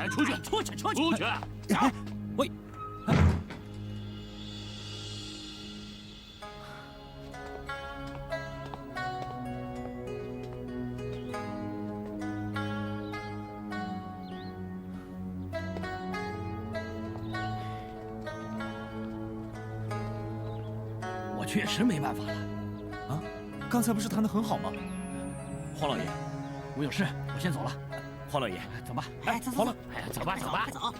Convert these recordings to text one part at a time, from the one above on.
出去，出去，出去，出去！哎，喂，我确实没办法了。啊，刚才不是弹得很好吗？黄老爷，我有事，我先走了。黄老爷，走吧。哎，走走走，哎，走吧，走吧，快走！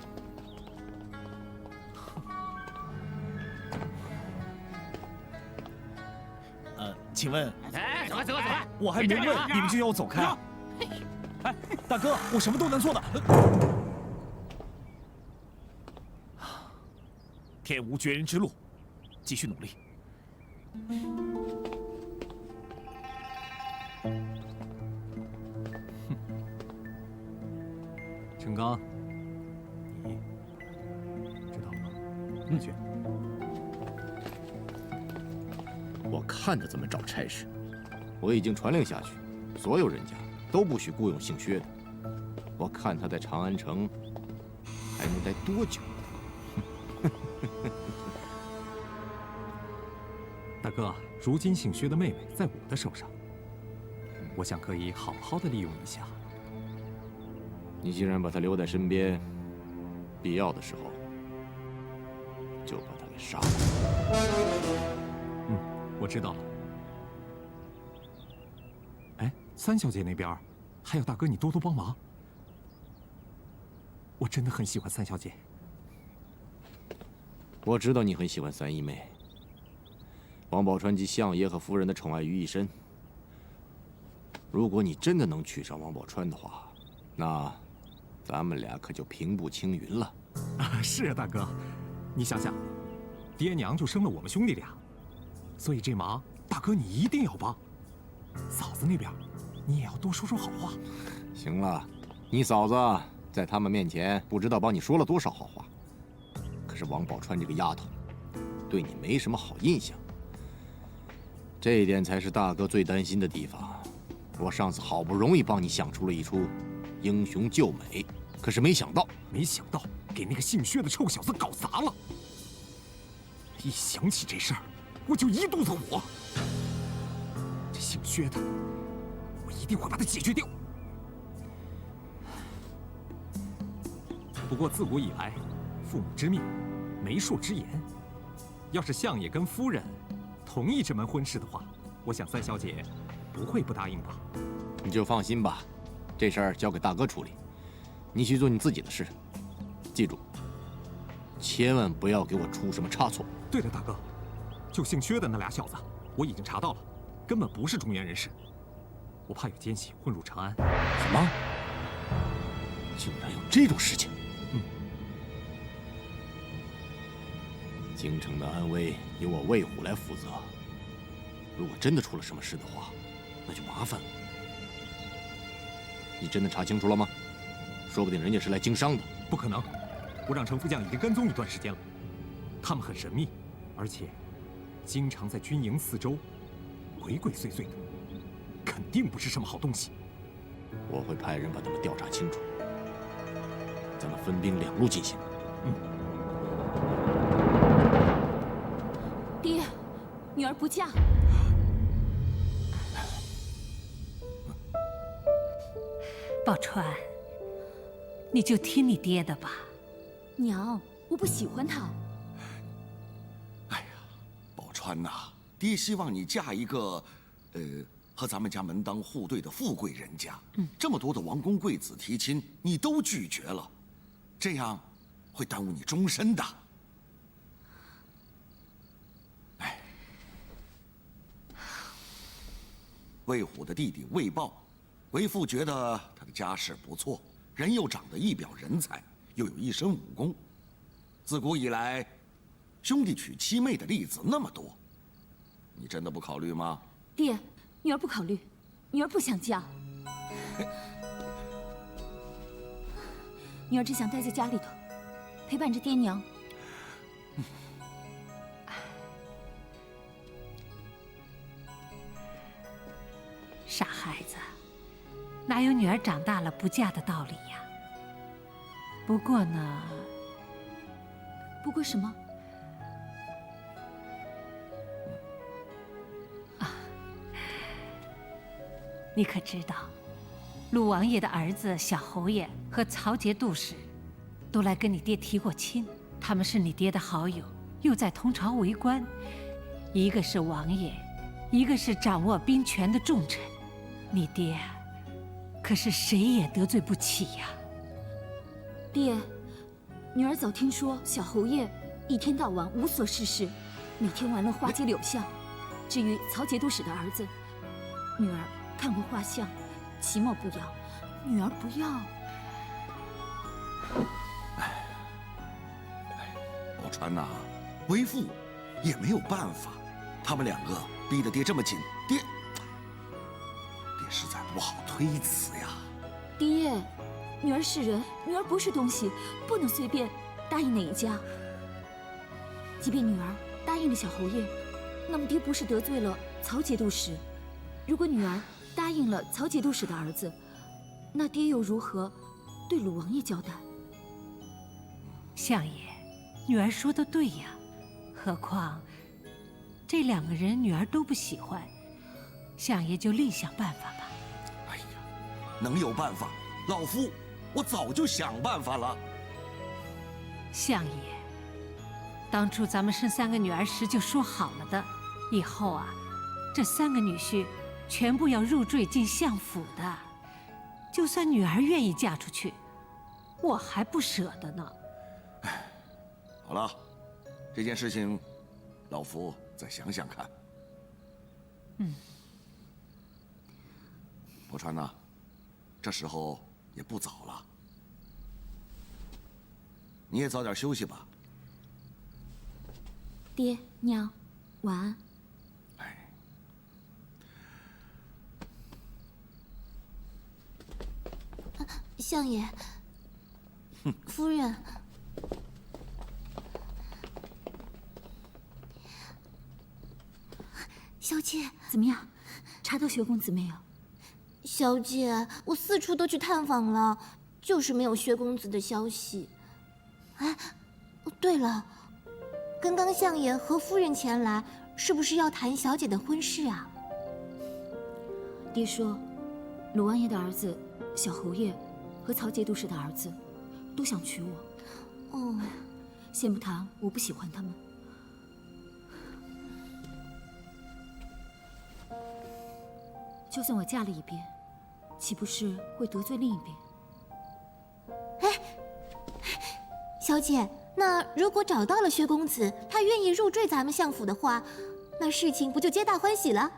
请问，哎，走吧，走吧，走吧。我还没问，你们就要走开？哎，大哥，我什么都能做的。天无绝人之路，继续努力。陈刚，你知道了吗？去。我看他怎么找差事。我已经传令下去，所有人家都不许雇佣姓薛的。我看他在长安城还能待多久？大哥，如今姓薛的妹妹在我的手上，我想可以好好的利用一下。你既然把他留在身边，必要的时候就把他给杀了。我知道了。哎，三小姐那边还有大哥，你多多帮忙。我真的很喜欢三小姐。我知道你很喜欢三姨妹。王宝钏集相爷和夫人的宠爱于一身。如果你真的能娶上王宝钏的话，那咱们俩可就平步青云了。是啊，大哥，你想想，爹娘就生了我们兄弟俩，所以这忙大哥你一定要帮。嫂子那边，你也要多说说好话。行了，你嫂子在他们面前不知道帮你说了多少好话，可是王宝钏这个丫头，对你没什么好印象。这一点才是大哥最担心的地方。我上次好不容易帮你想出了一出英雄救美，可是没想到给那个姓薛的臭小子搞砸了。一想起这事儿，我就一肚子火。这姓薛的，我一定会把他解决掉。不过自古以来，父母之命，媒妁之言，要是相爷跟夫人同意这门婚事的话，我想三小姐不会不答应吧？你就放心吧，这事儿交给大哥处理，你去做你自己的事。记住，千万不要给我出什么差错。对了，大哥，就姓薛的那俩小子，我已经查到了，根本不是中原人士，我怕有奸细混入长安。什么？竟然有这种事情？京城的安危由我魏虎来负责。如果真的出了什么事的话，那就麻烦了。你真的查清楚了吗？说不定人家是来经商的。不可能，我让程副将已经跟踪一段时间了，他们很神秘，而且经常在军营四周鬼鬼祟祟的，肯定不是什么好东西。我会派人把他们调查清楚。咱们分兵两路进行。爹，女儿不嫁。宝钏，你就听你爹的吧。娘，我不喜欢他。哎呀，宝钏呐，爹希望你嫁一个，和咱们家门当户对的富贵人家。这么多的王公贵子提亲，你都拒绝了，这样会耽误你终身的。哎，魏虎的弟弟魏豹，为父觉得他的家世不错，人又长得一表人才，又有一身武功。自古以来，兄弟娶妻妹的例子那么多，你真的不考虑吗？爹，女儿不考虑，女儿不想嫁。女儿只想待在家里头，陪伴着爹娘。傻孩子，哪有女儿长大了不嫁的道理呀？不过呢，不过什么？你可知道，鲁王爷的儿子小侯爷和曹节度使都来跟你爹提过亲，他们是你爹的好友，又在同朝为官，一个是王爷，一个是掌握兵权的重臣，你爹可是谁也得罪不起呀。爹，女儿早听说小侯爷一天到晚无所事事，每天玩乐花街柳巷。至于曹节度使的儿子，女儿看过画像，其貌不扬，女儿不要。宝钏呐，为父也没有办法，他们两个逼得爹这么紧，爹实在不好推辞呀。爹，女儿是人，女儿不是东西，不能随便答应哪一家。即便女儿答应了小侯爷，那么爹不是得罪了曹节度使？如果女儿答应了曹节度使的儿子，那爹又如何对鲁王爷交代？相爷，女儿说的对呀，何况这两个人女儿都不喜欢，相爷就另想办法吧。哎呀，能有办法，老夫我早就想办法了。相爷，当初咱们生3个女儿时就说好了的，以后啊，这3个女婿全部要入赘进相府的。就算女儿愿意嫁出去，我还不舍得呢。好了，这件事情，老夫再想想看。宝钏呐，这时候也不早了，你也早点休息吧。爹娘，晚安。相爷，夫人，小姐，怎么样？查到薛公子没有？小姐，我四处都去探访了，就是没有薛公子的消息。哎，对了，刚刚相爷和夫人前来，是不是要谈小姐的婚事啊？爹说，鲁王爷的儿子小侯爷和曹节度使的儿子都想娶我。哦，先不谈我不喜欢他们，就算我嫁了一边，岂不是会得罪另一边？小姐，那如果找到了薛公子，他愿意入赘咱们相府的话，那事情不就皆大欢喜了？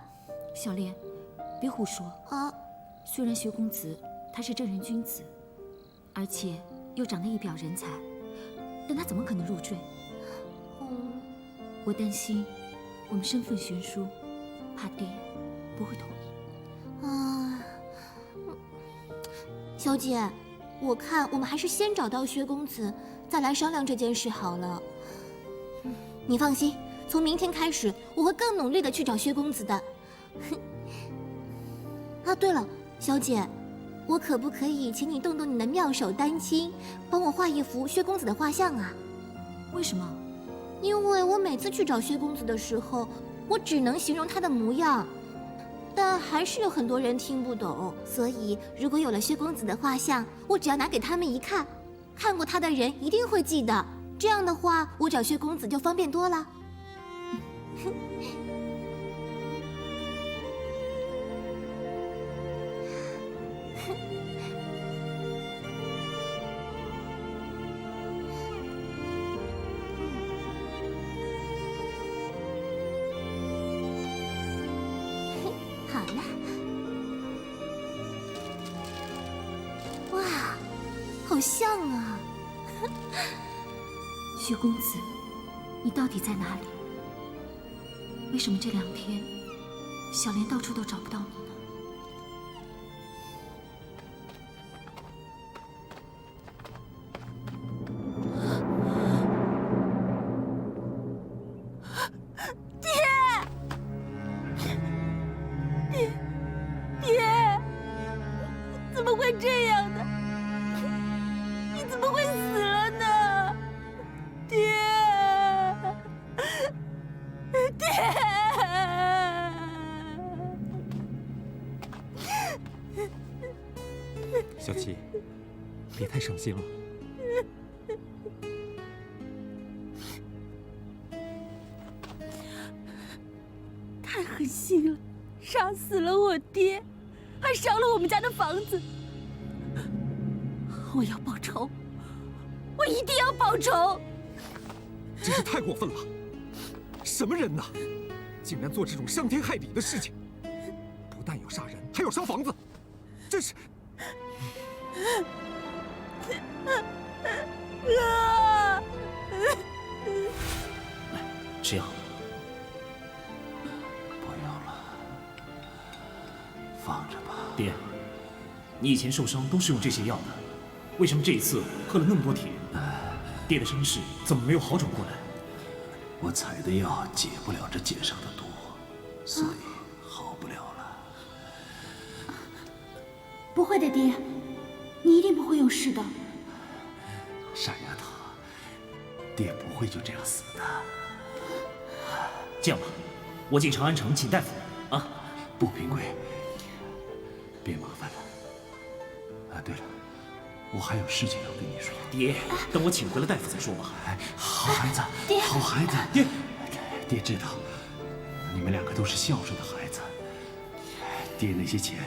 小莲，别胡说啊！虽然薛公子他是正人君子，而且又长得一表人才，但他怎么可能入赘？我担心我们身份悬殊，怕爹不会同意。啊，小姐，我看我们还是先找到薛公子，再来商量这件事好了。你放心，从明天开始，我会更努力的去找薛公子的。啊，对了，小姐，我可不可以请你动动你的妙手丹青，帮我画一幅薛公子的画像啊？为什么？因为我每次去找薛公子的时候，我只能形容他的模样，但还是有很多人听不懂。所以，如果有了薛公子的画像，我只要拿给他们一看，看过他的人一定会记得。这样的话，我找薛公子就方便多了。好了，哇，好像啊！薛公子，你到底在哪里？为什么这2天小莲到处都找不到你呢？怎么会这样呢？你怎么会死省心了。太狠心了，杀死了我爹，还烧了我们家的房子。我要报仇，我一定要报仇！真是太过分了！什么人呐，竟然做这种伤天害理的事情！不但要杀人，还要烧房子，真是……哥，吃药。不要了，放着吧。爹，你以前受伤都是用这些药的，为什么这一次喝了那么多铁？爹的伤势怎么没有好转过来？我采的药解不了这剑上的毒，所以好不了了。不会的，爹，你一定不会有事的。傻丫头，爹不会就这样死的。这样吧，我进长安城请大夫啊。不，平贵，别麻烦了。对了，我还有事情要跟你说。爹，等我请回了大夫再说吧。好孩子，爹，好孩子，爹，爹知道，你们两个都是孝顺的孩子。爹那些钱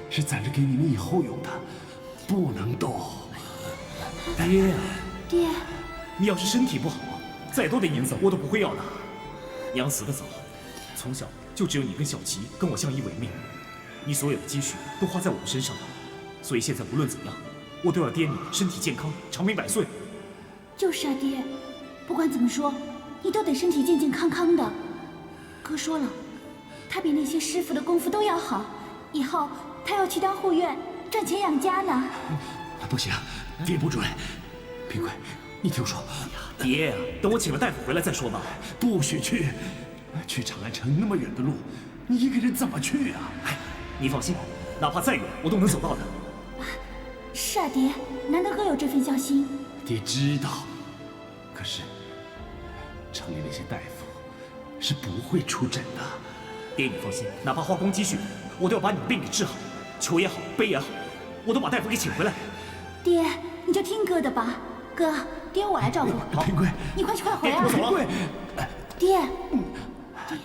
是攒着给你们以后用的，不能动。爹呀，爹，你要是身体不好，再多的银子我都不会要的。娘死得早，从小就只有你跟小琪跟我相依为命，你所有的积蓄都花在我们身上了，所以现在无论怎样，我都要爹你身体健康，长命百岁。就是啊，爹，不管怎么说，你都得身体健健康康的。哥说了，他比那些师傅的功夫都要好，以后他要去当护院，赚钱养家呢。不行，爹不准。平贵，你听我说。爹呀，等我请了大夫回来再说吧。不许去，去长安城那么远的路，你一个人怎么去啊？你放心，哪怕再远，我都能走到的。是啊，爹，难得哥有这份孝心。爹知道，可是城里那些大夫是不会出诊的。爹，你放心，哪怕花光积蓄，我都要把你的病给治好。求也好，悲也好，我都把大夫给请回来。爹，你就听哥的吧。哥，爹我来照顾。平贵，你快去快回啊！我走了。爹，爹，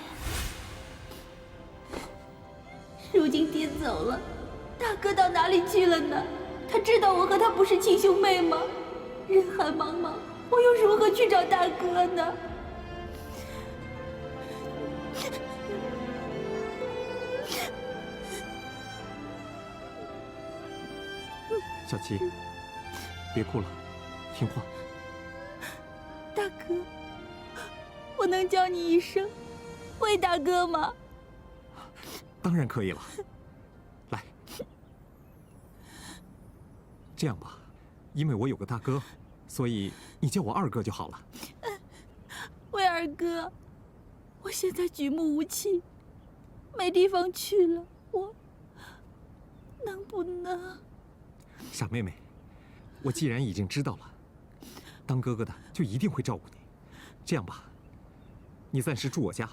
如今爹走了，大哥到哪里去了呢？他知道我和他不是亲兄妹吗？人海茫茫，我又如何去找大哥呢？小琪，别哭了，听话。大哥，我能叫你一声魏大哥吗？当然可以了。来，这样吧，因为我有个大哥，所以你叫我二哥就好了。魏二哥，我现在举目无亲，没地方去了，我能不能？傻妹妹，我既然已经知道了，当哥哥的就一定会照顾你。这样吧，你暂时住我家，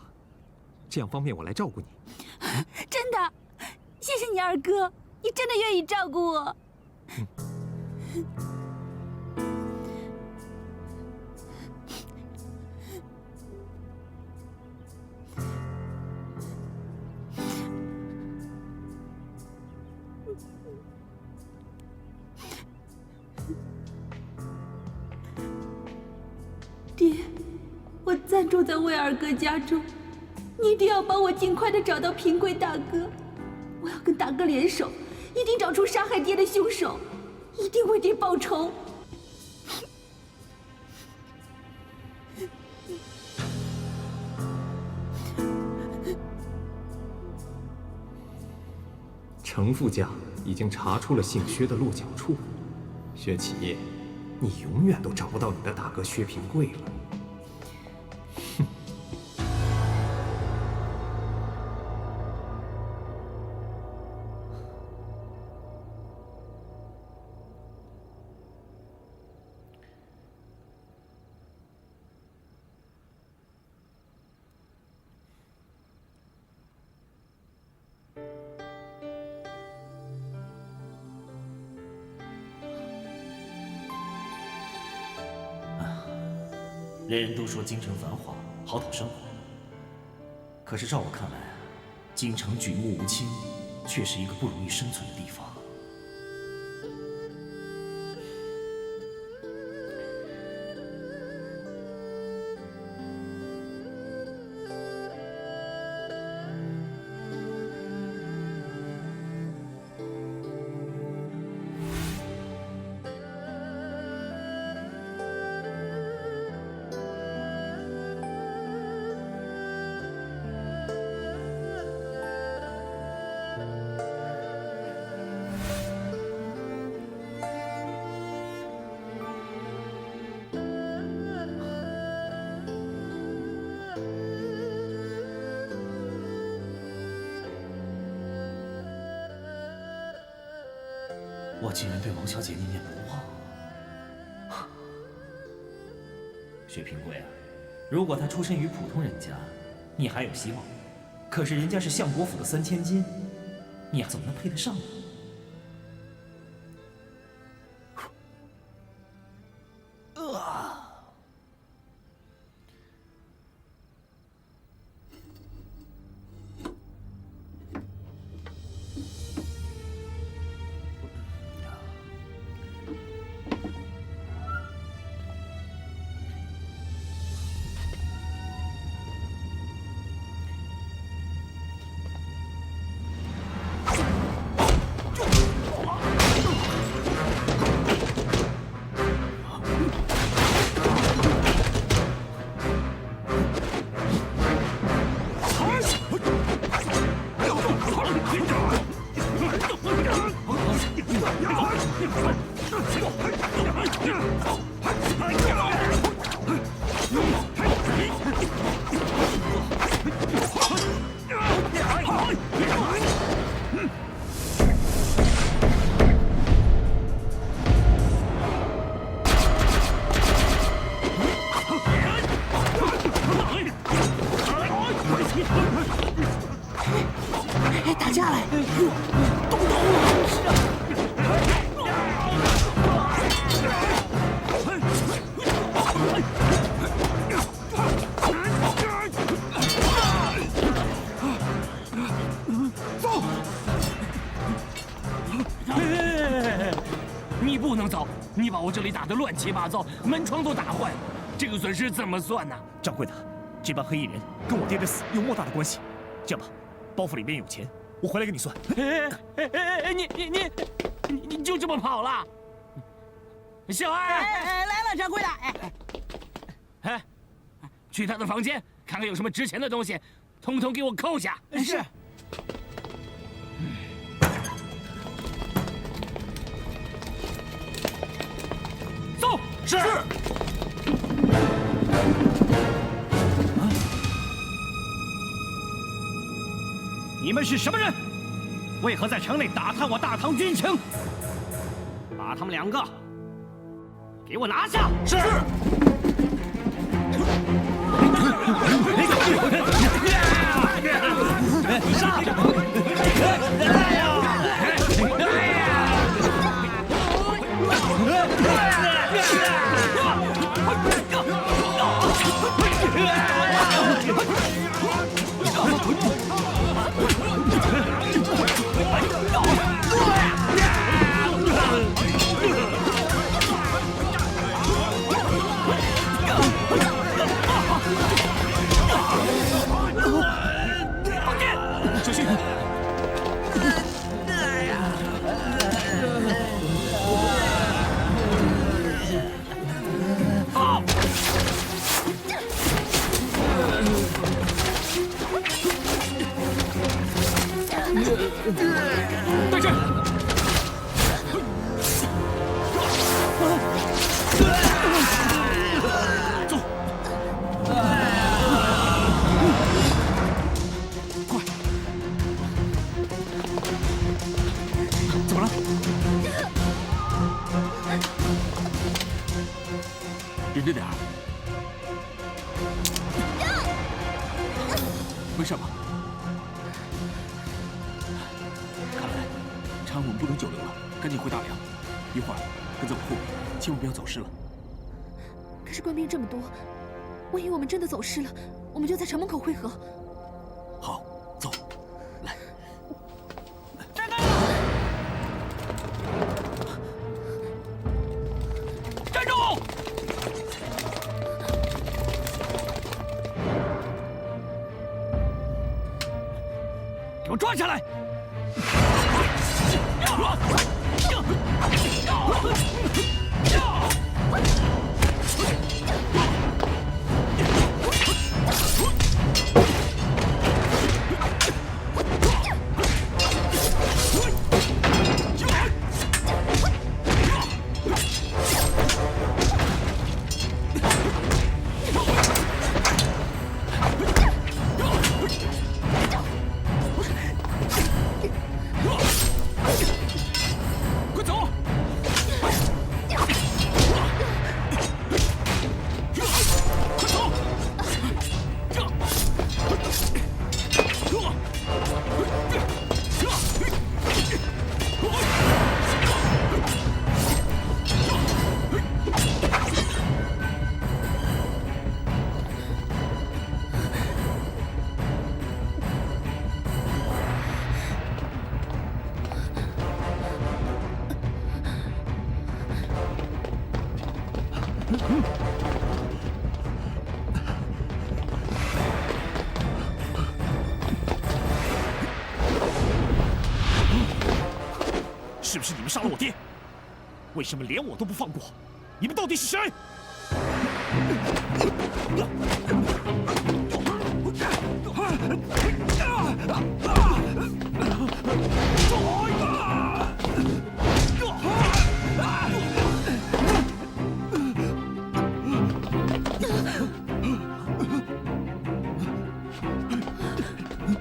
这样方便我来照顾你。真的，谢谢你二哥，你真的愿意照顾我。爹，我暂住在魏二哥家中，你一定要帮我尽快的找到平贵大哥。我要跟大哥联手，一定找出杀害爹的凶手，一定为爹报仇。程副将已经查出了姓薛的落脚处，薛启，你永远都找不到你的大哥薛平贵了。人人都说京城繁华，好讨生活。可是照我看来，京城举目无亲，却是一个不容易生存的地方。我竟然对王小姐念念不忘。薛平贵啊，如果她出身于普通人家，你还有希望；可是人家是相国府的3000金，你怎么能配得上呢？打架来！动刀！走！你不能走！你把我这里打得乱七八糟，门窗都打坏了，这个损失怎么算呢？掌柜的，这帮黑衣人跟我爹的死有莫大的关系。这样吧，包袱里面有钱，我回来跟你算。你就这么跑了？小二，来了，掌柜的，哎，去他的房间看看有什么值钱的东西，统统给我扣下。是。走，是。你们是什么人？为何在城内打探我大唐军情？把他们2个给我拿下！是。小心！带阵！走！快！怎么了？忍着点儿。没事吧？看来常我们不能久留了，赶紧回大梁。一会儿跟在我后面，千万不要走失了。可是官兵这么多，万一我们真的走失了，我们就在城门口汇合。好，走，来。站住！站住！给我抓起来！快走！快走！是不是你们杀了我爹？为什么连我都不放过？你们到底是谁？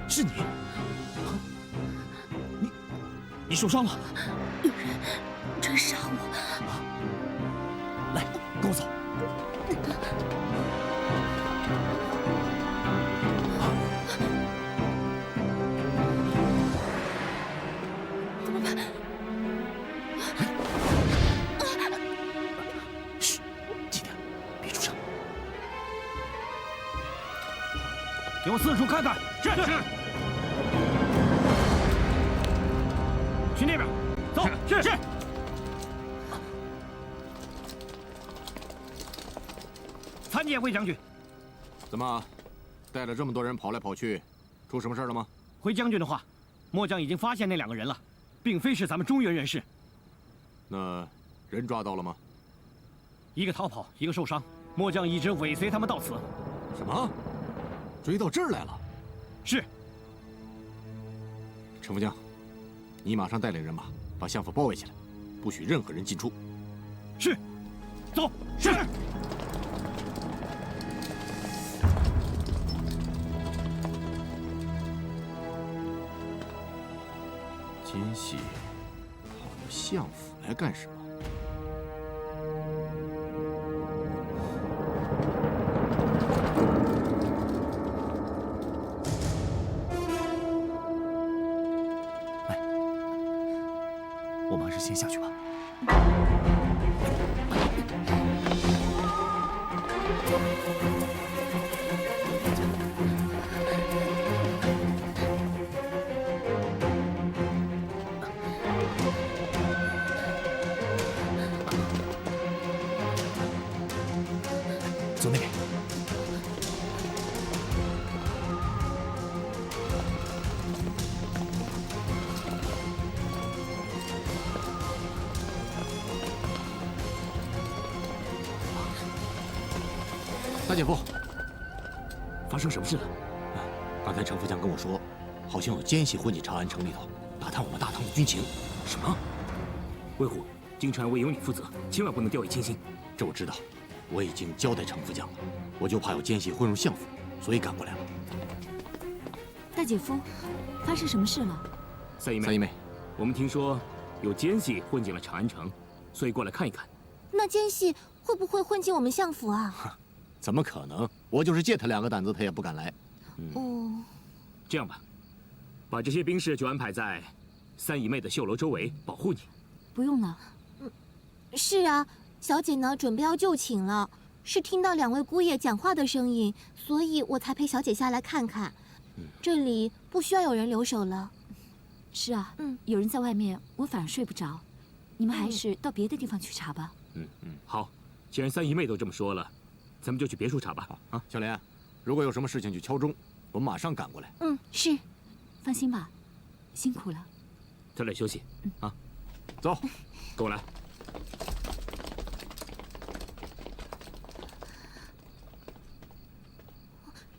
是你？你受伤了？有人追杀我！来，跟我走。怎么办？嘘，低点，别出声。给我四处看看。是。去那边，走。是。参见魏将军。怎么，带了这么多人跑来跑去，出什么事了吗？回将军的话，末将已经发现那2个人了，并非是咱们中原人士。那人抓到了吗？一个逃跑，一个受伤。末将一直尾随他们到此。什么？追到这儿来了？是。程副将，你马上带领人马把相府包围起来，不许任何人进出。是。走。是。奸细跑到相府来干什么？我们还是先下去吧。走那边。大姐夫，发生什么事了？刚才程副将跟我说，好像有奸细混进长安城里头，打探我们大唐的军情。什么？魏虎，京传委由你负责，千万不能掉以轻心。这我知道，我已经交代程副将了，我就怕有奸细混入相府，所以赶过来了。大姐夫，发生什么事了？三姨妹，我们听说有奸细混进了长安城，所以过来看一看。那奸细会不会混进我们相府啊？怎么可能？我就是借他2个胆子，他也不敢来。哦，这样吧，把这些兵士就安排在三姨妹的绣楼周围，保护你。不用了。是啊，小姐呢准备要就寝了。是听到两位姑爷讲话的声音，所以我才陪小姐下来看看。这里不需要有人留守了。是啊，有人在外面，我反而睡不着。你们还是到别的地方去查吧。好，既然三姨妹都这么说了，咱们就去别墅查吧。啊，小莲，如果有什么事情就敲钟，我马上赶过来。是。放心吧，辛苦了。早点休息。啊，走，跟我来。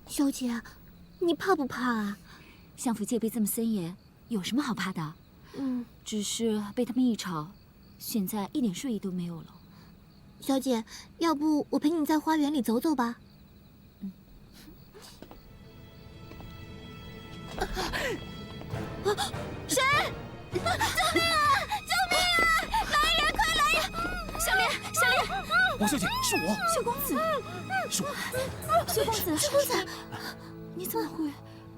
小姐，你怕不怕啊？相府戒备这么森严，有什么好怕的？只是被他们一吵，现在一点睡意都没有了。小姐，要不我陪你在花园里走走吧？谁？救命啊！救命啊！来人，快来呀！小莲，小莲，王小姐，是我，薛公子，是我。薛公子，薛公子，你怎么会？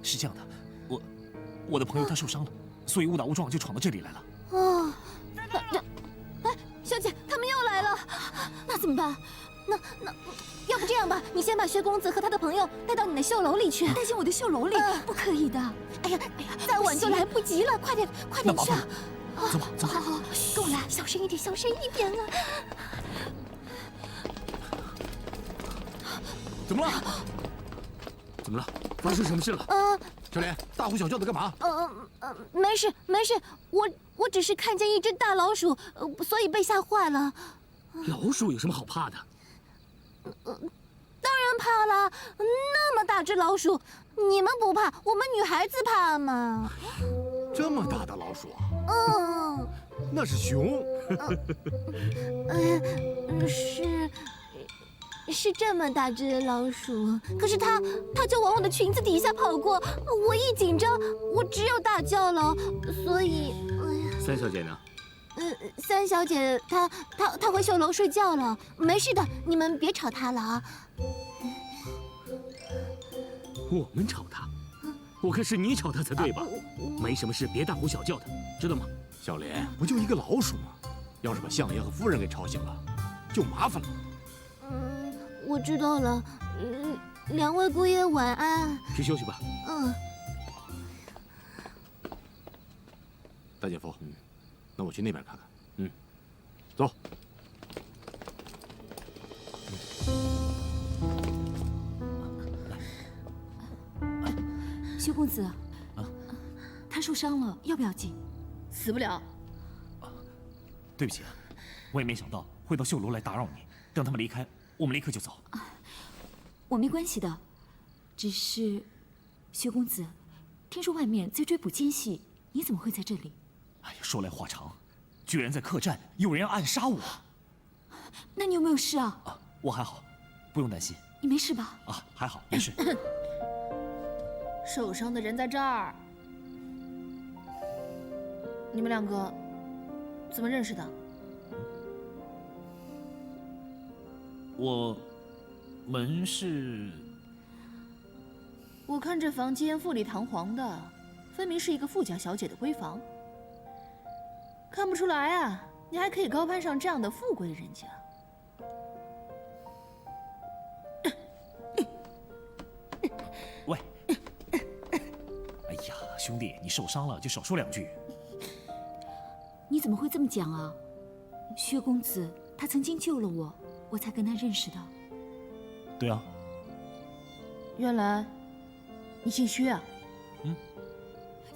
是这样的，我的朋友他受伤了，所以误打误撞就闯到这里来了。哦，小姐，他们又来了，那怎么办？那，要不这样吧，你先把薛公子和他的朋友带到你的绣楼里去。带进我的绣楼里？不可以的。哎呀，再晚就来不及了，快点去啊！走吧，走吧。好，跟我来，小声一点，小声一点啊！怎么了？怎么了？发生什么事了？小莲，大呼小叫的干嘛？没事，我只是看见一只大老鼠，所以被吓坏了。老鼠有什么好怕的？当然怕了，那么大只老鼠，你们不怕，我们女孩子怕吗？这么大的老鼠啊？那是熊。是这么大只老鼠，可是它就往我的裙子底下跑过，我一紧张，我只有大叫了，所以，三小姐呢？三小姐她回绣楼睡觉了，没事的，你们别吵她了啊。我们吵她？我看是你吵她才对吧？没什么事，别大呼小叫的，知道吗？小莲，不就一个老鼠吗？要是把相爷和夫人给吵醒了，就麻烦了。我知道了，两位姑爷晚安。去休息吧。大姐夫，那我去那边看看。走。薛公子，他受伤了，要不要紧？死不了。对不起，我也没想到会到绣楼来打扰你。等他们离开，我们立刻就走。我没关系的，只是，薛公子，听说外面在追捕奸细，你怎么会在这里？哎呀，说来话长，居然在客栈有人要暗杀我。那你有没有事啊？我还好，不用担心。你没事吧？还好，没事。受伤的人在这儿。你们两个怎么认识的？我们是……我看这房间富丽堂皇的，分明是一个富家小姐的闺房。看不出来啊，你还可以高攀上这样的富贵人家。喂，哎呀，兄弟，你受伤了就少说两句。你怎么会这么讲啊？薛公子他曾经救了我，我才跟他认识的。对啊。原来你姓薛啊？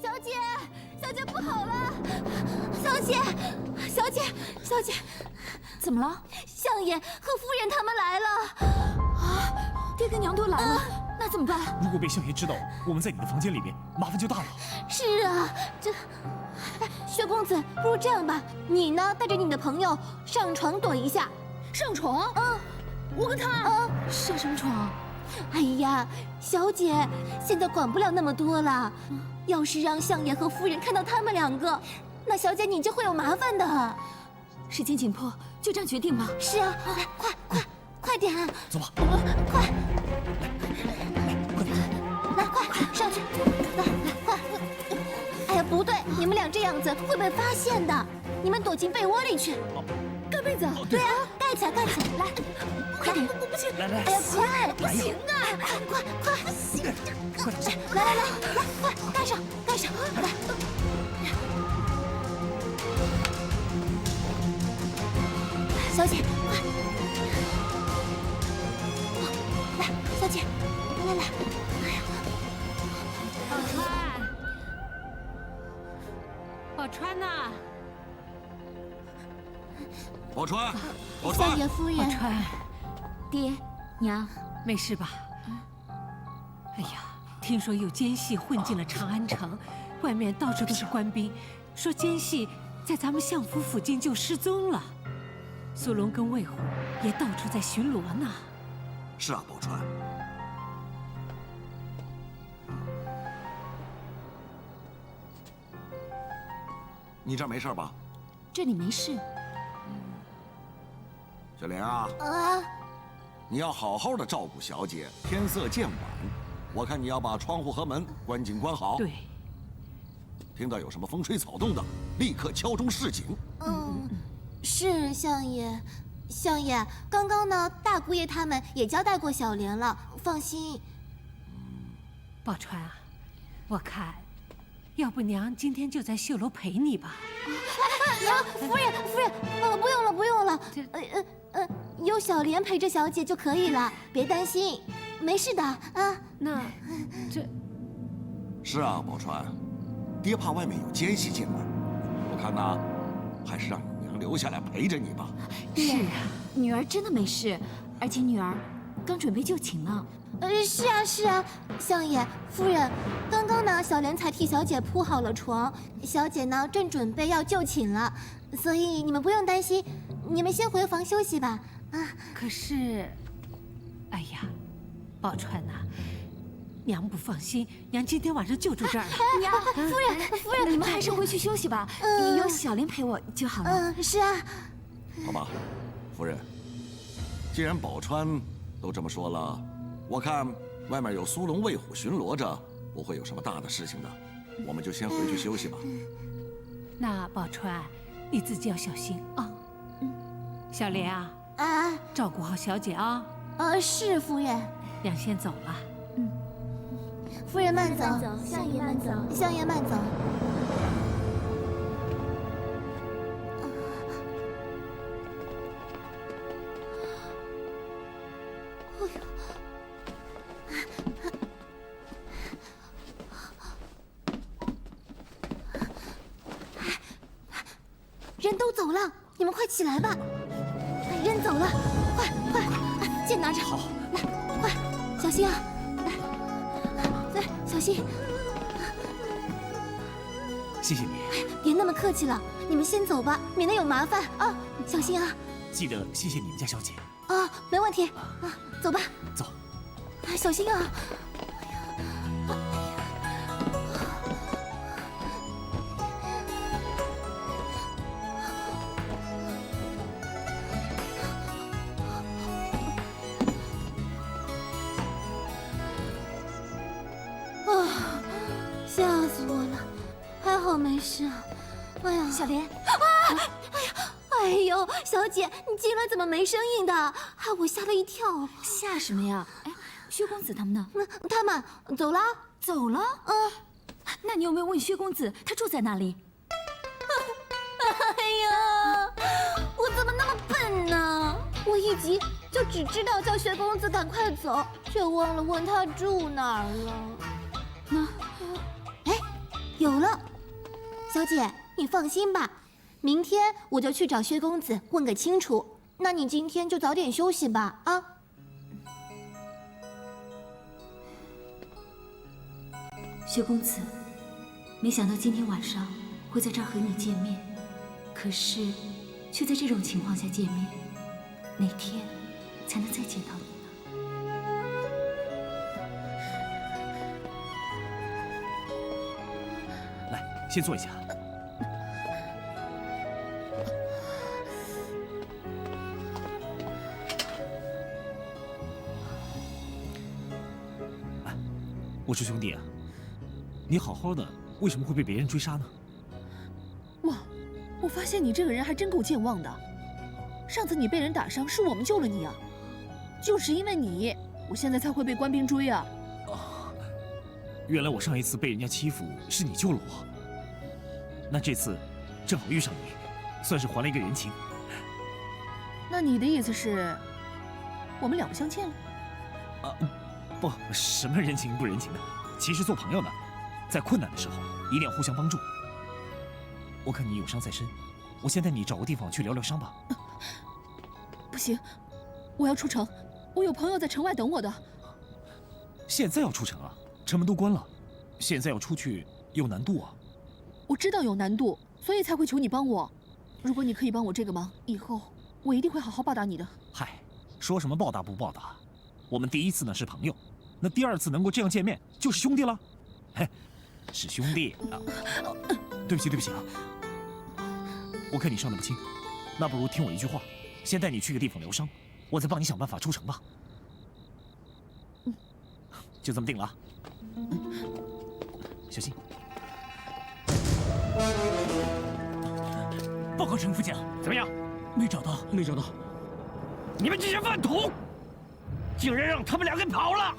小姐，小姐不好了！小姐，怎么了？相爷和夫人他们来了。爹跟娘都来了，那怎么办？如果被相爷知道我们在你的房间里面，麻烦就大了。是啊，薛公子，不如这样吧，你呢带着你的朋友上床躲一下。上床？我跟他上什么床？哎呀，小姐，现在管不了那么多了。要是让相爷和夫人看到他们两个，那小姐你就会有麻烦的。时间紧迫，就这样决定吧。是啊，来，快点！走吧，快！来，快上去！来，快！哎呀，不对，你们俩这样子会被发现的。你们躲进被窝里去。盖被子？对啊，盖起来，来，快点！我不行。来来，哎呀，快！来呀！快！快点，来，快盖上！来，小姐，快！来，小姐，来，哎呀，宝钏呐，宝钏，相爷夫人，宝钏，爹娘，没事吧？哎呀，听说有奸细混进了长安城，外面到处都是官兵，说奸细在咱们相府附近就失踪了。苏龙跟魏虎也到处在巡逻呢。是啊，宝钏。你这儿没事吧？这里没事。小莲啊，你要好好的照顾小姐。天色渐晚，我看你要把窗户和门关紧关好。对。听到有什么风吹草动的，立刻敲钟示警。是相爷。相爷，刚刚呢，大姑爷他们也交代过小莲了，放心。宝钏啊，我看，要不娘今天就在绣楼陪你吧。娘，夫人，不用了，有小莲陪着小姐就可以了，别担心，没事的啊。那，这是啊，宝钏，爹怕外面有奸细进来，我看呐，还是让你娘留下来陪着你吧。是啊，女儿真的没事，而且女儿刚准备就寝了。是啊，相爷夫人，刚刚呢，小莲才替小姐铺好了床，小姐呢正准备要就寝了，所以你们不用担心，你们先回房休息吧。啊，可是，哎呀，宝钏呐，娘不放心，娘今天晚上就住这儿了。娘，夫人，你们还是回去休息吧，有小莲陪我就好了。是啊。好吧，夫人，既然宝钏都这么说了，我看外面有苏龙、魏虎巡逻着，不会有什么大的事情的，我们就先回去休息吧。那宝钏，你自己要小心啊。小莲啊，照顾好小姐啊。是夫人。娘先走了。夫人慢走，相爷慢走，相爷慢走。人都走了，你们快起来吧！人走了，快，剑拿着，好，来，快，小心啊！来，小心！谢谢你。别那么客气了，你们先走吧，免得有麻烦啊！小心啊！记得谢谢你们家小姐。啊，没问题啊，走吧。走。小心啊！吓死我了，还好没事。哎呀，小莲，哎呦，小姐，你进来怎么没声音的？害我吓了一跳。吓什么呀？哎，薛公子他们呢？他们走了。走了？那你有没有问薛公子他住在哪里？哎呀，我怎么那么笨呢？我一急就只知道叫薛公子赶快走，却忘了问他住哪儿了。有了，小姐，你放心吧，明天我就去找薛公子问个清楚。那你今天就早点休息吧，啊。薛公子，没想到今天晚上会在这儿和你见面，可是却在这种情况下见面，哪天才能再见到你呢？来，先坐一下。我说兄弟啊，你好好的，为什么会被别人追杀呢？哇，我发现你这个人还真够健忘的。上次你被人打伤，是我们救了你啊。就是因为你，我现在才会被官兵追啊！原来我上一次被人家欺负是你救了我，那这次正好遇上你，算是还了一个人情。那你的意思是，我们两不相欠了？不，什么人情不人情的，其实做朋友呢，在困难的时候一定要互相帮助。我看你有伤在身，我先带你找个地方去疗疗伤吧。不行，我要出城，我有朋友在城外等我的。现在要出城啊？城门都关了，现在要出去有难度啊。我知道有难度，所以才会求你帮我。如果你可以帮我这个忙，以后我一定会好好报答你的。嗨，说什么报答不报答？我们第一次呢是朋友，那第二次能够这样见面就是兄弟了。嘿，是兄弟啊。对不起，对不起啊。我看你伤得不轻，那不如听我一句话，先带你去个地方疗伤，我再帮你想办法出城吧。就这么定了啊。小心。报告陈副将，怎么样？没找到，没找到。你们这些饭桶，竟然让他们俩给跑了！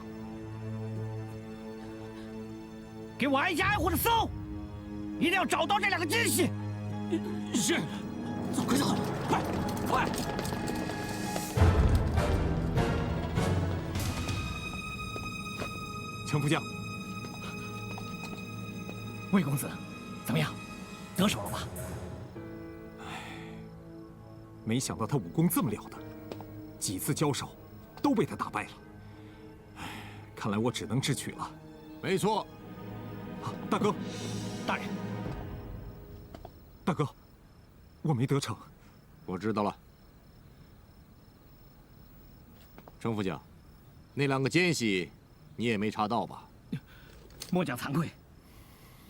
给我挨家挨户的搜，一定要找到这两个奸细。是，走，快走，快，快！程副将，魏公子，怎么样？得手了吧？没想到他武功这么了得，几次交手都被他打败了。看来我只能智取了。没错。大哥，大人，大哥，我没得逞。我知道了。程副将，那两个奸细你也没查到吧？末将惭愧，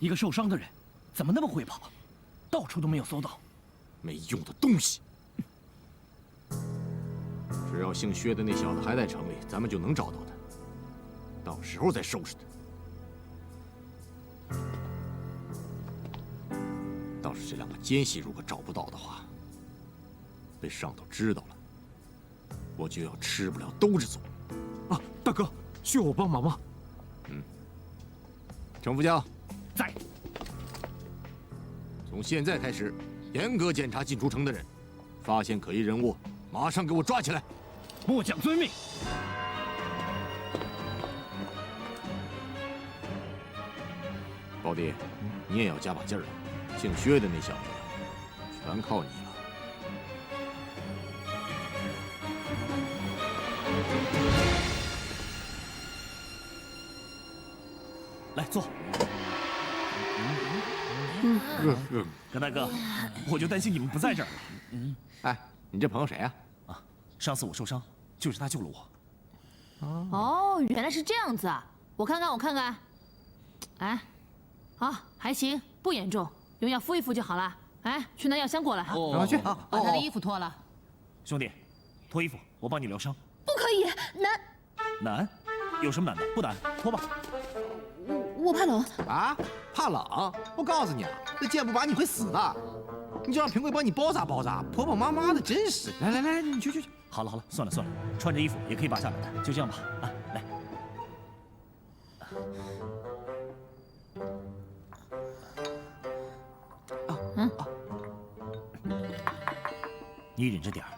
一个受伤的人怎么那么会跑，到处都没有搜到。没用的东西！只要姓薛的那小子还在城里，咱们就能找到他。到时候再收拾他。倒是这两个奸细，如果找不到的话，被上头知道了，我就要吃不了兜着走。啊，大哥，需要我帮忙吗？程副将，在。从现在开始，严格检查进出城的人，发现可疑人物，马上给我抓起来。末将遵命。宝弟，你也要加把劲儿了。姓薛的那小子，全靠你了。来坐。葛大哥，我就担心你们不在这儿。哎，你这朋友谁呀？啊，上次我受伤，就是他救了我。哦，原来是这样子啊！我看看，我看看。哎，好，还行，不严重，用药敷一敷就好了。哎，去拿药箱过来。去，把他的衣服脱了。兄弟，脱衣服，我帮你疗伤。不可以，难？有什么难的？不难，脱吧。我怕冷。啊？怕冷？我告诉你啊，这箭步把你会死的。你就让平贵帮你包扎包扎，婆婆妈妈的，真是。来来来，你去。好了好了，算了算了，穿着衣服也可以拔下来的，就这样吧。啊，来。你忍着点儿。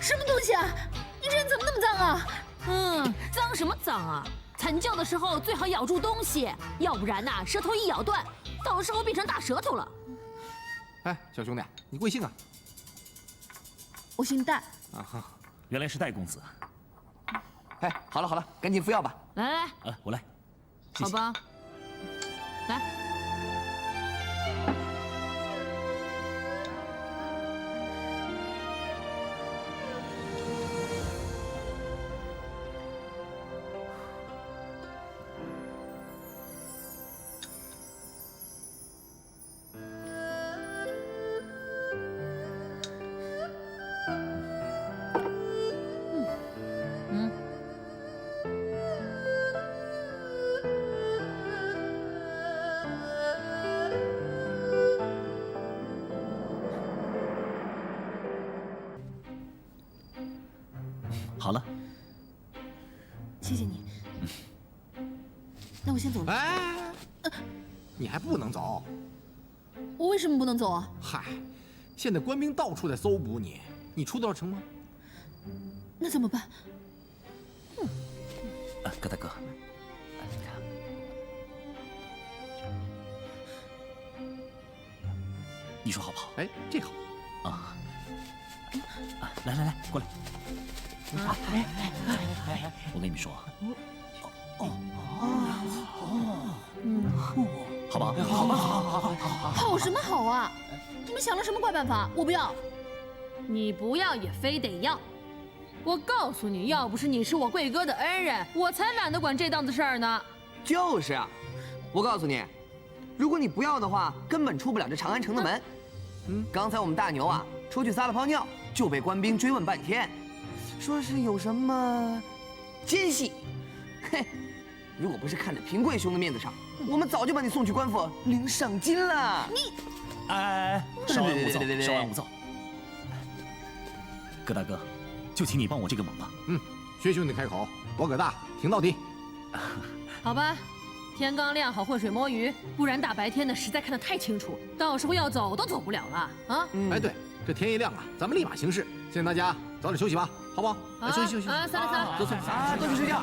什么东西啊？你这人怎么那么脏啊？脏什么脏啊？惨叫的时候最好咬住东西，要不然呐，舌头一咬断，到时候变成大舌头了。哎，小兄弟，你贵姓啊？我姓戴。原来是戴公子。哎，好了，赶紧服药吧。来，我来。好吧，来。先走了。哎，你还不能走。我为什么不能走啊？嗨，现在官兵到处在搜捕你，你出得了城吗？那怎么办？葛大哥，你说好不好？哎，这好。啊！来，过来。我跟你们说，好吧，好。好什么好啊？你们想了什么怪办法？我不要。你不要也非得要。我告诉你，要不是你是我贵哥的恩人，我才懒得管这档子事儿呢。就是啊，我告诉你，如果你不要的话，根本出不了这长安城的门。刚才我们大牛啊出去撒了泡尿，就被官兵追问半天，说是有什么奸细。嘿，如果不是看在平贵兄的面子上，我们早就把你送去官府领赏金了。你，哎，稍安勿躁，稍安勿躁。葛大哥，就请你帮我这个忙吧。薛兄弟开口，我葛大挺到底。好吧，天刚亮好浑水摸鱼，不然大白天的实在看得太清楚，到时候要走都走不了了啊！哎，对，这天一亮啊，咱们立马行事。现在大家早点休息吧，好不好？休息啊，散了，走，都去睡觉。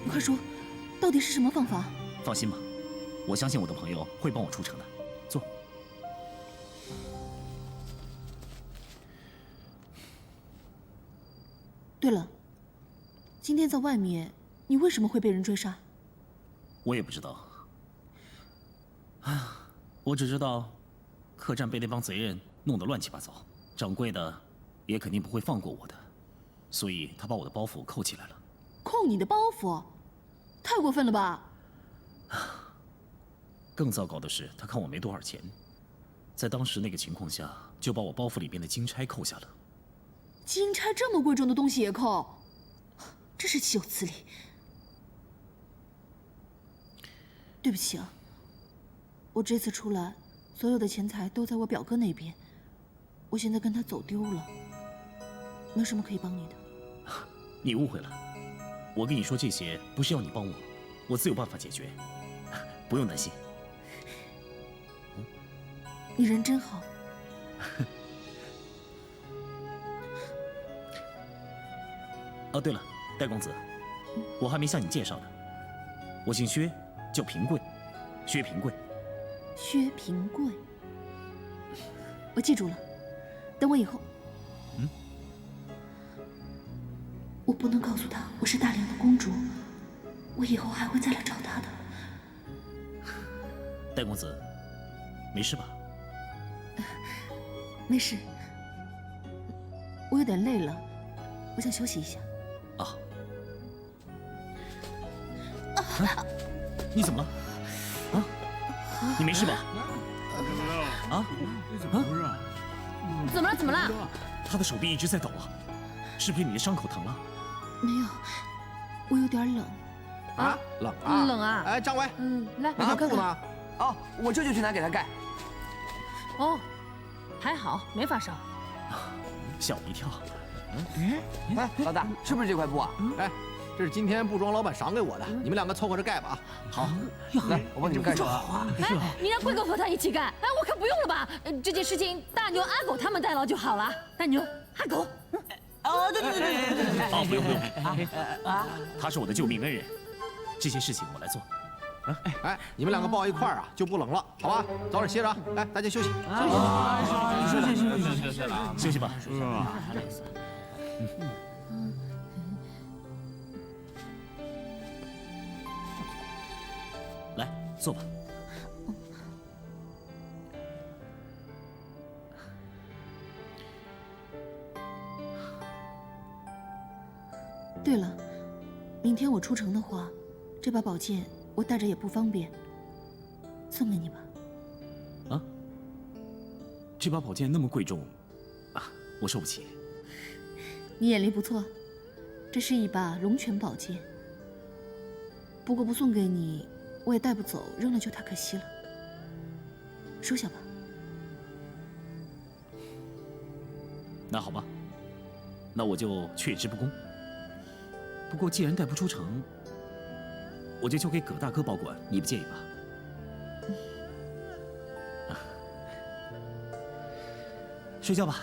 你快说，到底是什么方法？放心吧，我相信我的朋友会帮我出城的。坐。对了，今天在外面，你为什么会被人追杀？我也不知道。我只知道，客栈被那帮贼人弄得乱七八糟，掌柜的也肯定不会放过我的，所以他把我的包袱扣起来了。扣你的包袱，太过分了吧？更糟糕的是，他看我没多少钱，在当时那个情况下，就把我包袱里边的金钗扣下了。金钗这么贵重的东西也扣，真是岂有此理！对不起啊，我这次出来，所有的钱财都在我表哥那边，我现在跟他走丢了，没什么可以帮你的。你误会了，我跟你说这些不是要你帮我，我自有办法解决，不用担心。你人真好。哦，对了，戴公子，我还没向你介绍呢，我姓薛，叫平贵，薛平贵。薛平贵，我记住了。等我以后，我不能告诉他我是大梁的公主，我以后还会再来找他的。戴公子，没事吧？没事，我有点累了，我想休息一下。啊？你怎么了？啊？你没事吧？啊？怎么了？怎么了？他的手臂一直在抖啊，是不是你的伤口疼了？没有，我有点冷。啊，冷啊！冷啊！哎，张伟，来，那布呢？哦，我这就去拿给他盖。哦，还好没发烧。吓我一跳。哎，老大，是不是这块布啊？哎，这是今天布庄老板赏给我的，你们两个凑合着盖吧啊。好，来，我帮你们盖上。哎，你让贵哥和他一起干，哎，我可不用了吧？这件事情大牛、阿狗他们代劳就好了。大牛、阿狗，哦，对。哦，不用，他是我的救命恩人，这些事情我来做。哎，你们两个抱一块儿啊，就不冷了，好吧？早点歇着啊！来，大家休息，休息吧。来，坐吧。对了，明天我出城的话，这把宝剑我带着也不方便，送给你吧。啊？这把宝剑那么贵重，啊，我受不起。你眼力不错，这是一把龙泉宝剑。不过不送给你，我也带不走，扔了就太可惜了。收下吧。那好吧，那我就却之不恭。不过既然带不出城，我就交给葛大哥保管，你不介意吧？睡觉吧。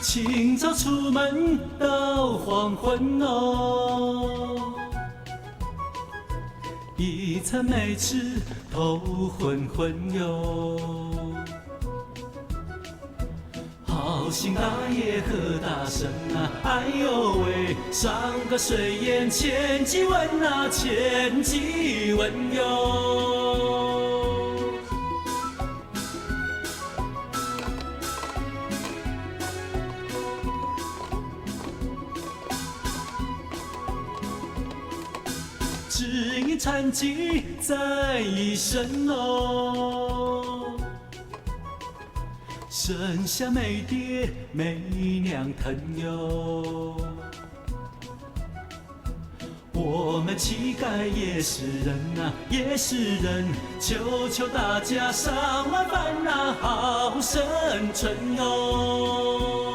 清早出门到黄昏哦，一餐没吃头昏昏哟。好心大爷喝大声啊，哎呦喂，上个水淹千几文啊，千几文哟。只因残疾在一身哦，生下没爹没娘疼哟。我们乞丐也是人啊，也是人，求求大家上碗饭啊，好生存哦。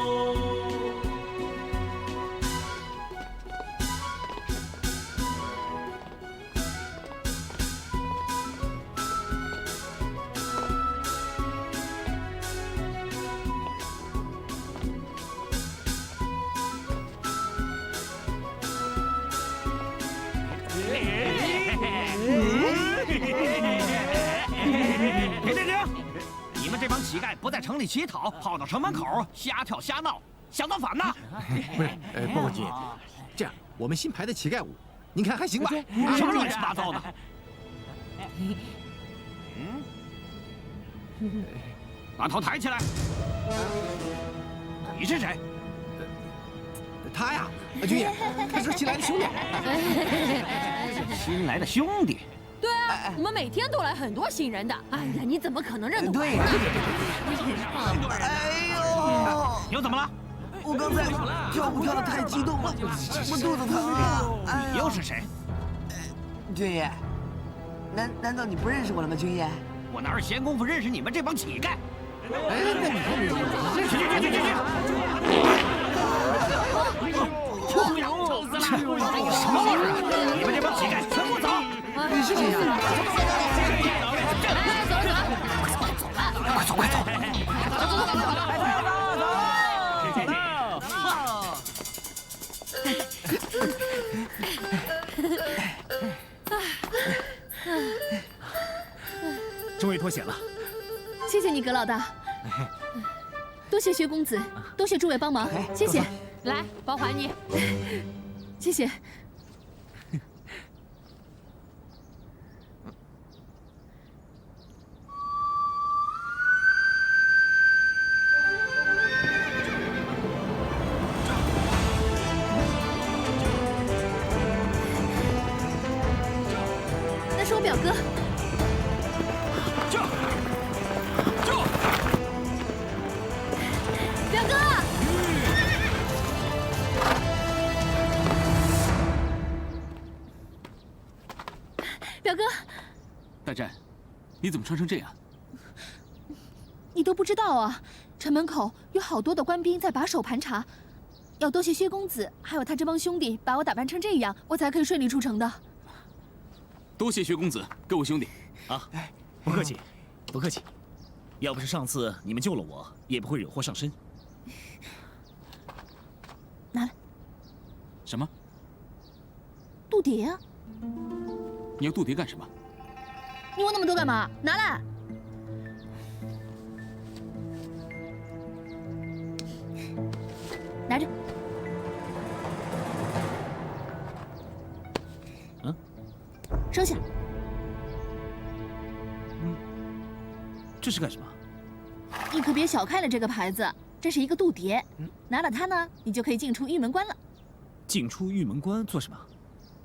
停！你们这帮乞丐不在城里乞讨，跑到城门口瞎跳瞎闹，想造反呐？不是，报告军，这样我们新排的乞丐舞，您看还行吧？什么乱七八糟的？把头抬起来！你是谁？他呀，军爷，他是新来的兄弟。新来的兄弟。对啊，我们每天都来很多新人的。哎呀，你怎么可能认得我？对。哎呦！又怎么了？我刚才跳舞跳得太激动了，我肚子疼啊！你又是谁？军爷，难道你不认识我了吗？军爷，我哪有闲工夫认识你们这帮乞丐？什么味儿啊！你们这帮乞丐，全给我走！是这样。快走！快走！终于脱险了。谢谢你，葛老大。多谢薛公子，多谢诸位帮忙，谢谢。来，包还你。谢谢。那是我表哥。表哥。表哥，大战，你怎么穿成这样？你都不知道啊！城门口有好多的官兵在把守盘查，要多谢薛公子，还有他这帮兄弟把我打扮成这样，我才可以顺利出城的。多谢薛公子，各位兄弟。啊，不客气，不客气。要不是上次你们救了我，也不会惹祸上身。拿来。什么？度牒啊！你要度牒干什么？你问那么多干嘛？拿来！拿着。收下。这是干什么？你可别小看了这个牌子，这是一个度牒，拿了它呢，你就可以进出玉门关了。进出玉门关做什么？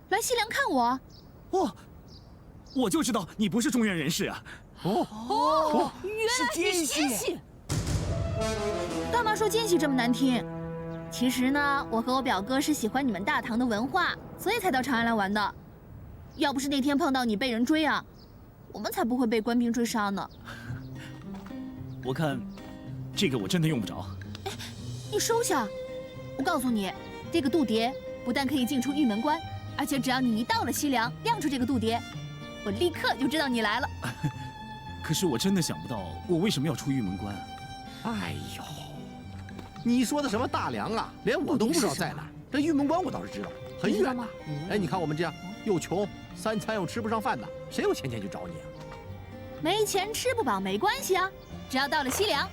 来西凉看我。哦，我就知道你不是中原人士啊。哦，原来你是奸细。干嘛说奸细这么难听？其实呢，我和我表哥是喜欢你们大唐的文化，所以才到长安来玩的。要不是那天碰到你被人追啊，我们才不会被官兵追杀呢。我看，这个我真的用不着。哎，你收下。我告诉你，这个度牒不但可以进出玉门关，而且只要你一到了西凉，亮出这个度牒，我立刻就知道你来了。可是我真的想不到，我为什么要出玉门关？哎呦，你说的什么大梁啊，连我都不知道在哪儿。这玉门关我倒是知道，很远呐。哎，你看我们这样又穷，3餐又吃不上饭的，谁有钱去找你啊？没钱吃不饱没关系啊，只要到了西凉，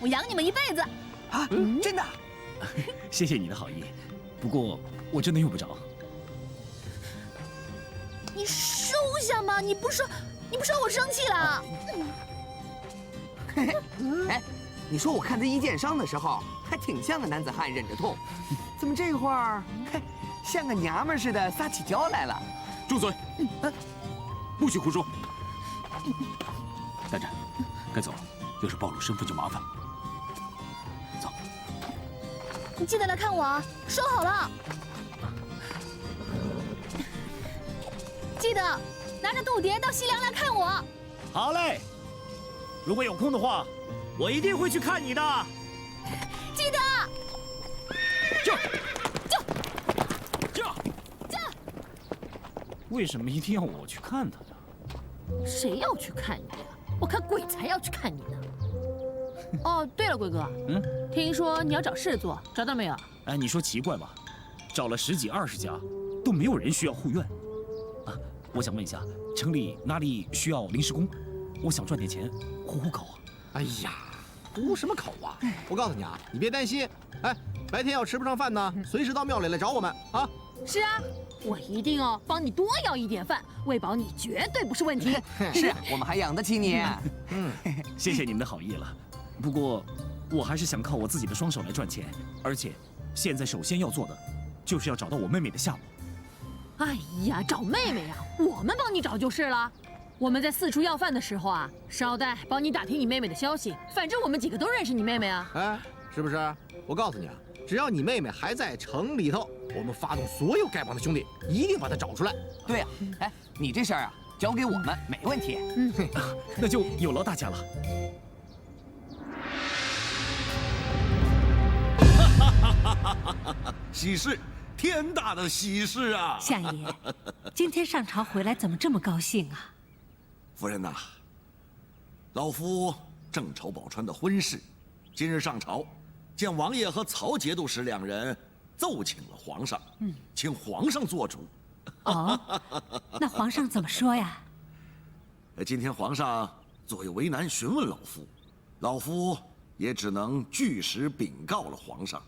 我养你们一辈子。啊，真的？谢谢你的好意，不过我真的用不着。你收下嘛！你不说我生气了。哎，你说我看他一剑伤的时候，还挺像个男子汉忍着痛，怎么这会儿，像个娘们似的撒起娇来了？住嘴！不许胡说！蛋蛋，该走了，要是暴露身份就麻烦。走。你记得来看我啊！说好了。记得拿着度牒到西凉来看我。好嘞，如果有空的话，我一定会去看你的。记得。就。为什么一定要我去看他呢？谁要去看你呀？我看鬼才要去看你呢。哦，对了，贵哥，听说你要找事做，找到没有？哎，你说奇怪吧？找了10几20家，都没有人需要护院。啊，我想问一下，城里哪里需要临时工？我想赚点钱，糊口啊。哎呀，糊什么口啊！我告诉你啊，你别担心。哎，白天要吃不上饭呢，随时到庙里来找我们啊。是啊，我一定哦帮你多要一点饭，喂饱你绝对不是问题。是啊，我们还养得起你。谢谢你们的好意了。不过，我还是想靠我自己的双手来赚钱，而且现在首先要做的，就是要找到我妹妹的下落。哎呀，找妹妹呀，我们帮你找就是了。我们在四处要饭的时候啊，捎带帮你打听你妹妹的消息。反正我们几个都认识你妹妹啊。哎，是不是？我告诉你啊，只要你妹妹还在城里头，我们发动所有丐帮的兄弟，一定把她找出来。对呀，哎，你这事儿啊，交给我们没问题。那就有劳大家了。喜事，天大的喜事啊！相爷，今天上朝回来怎么这么高兴啊？夫人呐，老夫正筹宝钏的婚事，今日上朝，见王爷和曹节度使2人奏请了皇上，请皇上做主。哦，那皇上怎么说呀？今天皇上左右为难，询问老夫也只能据实禀告了皇上。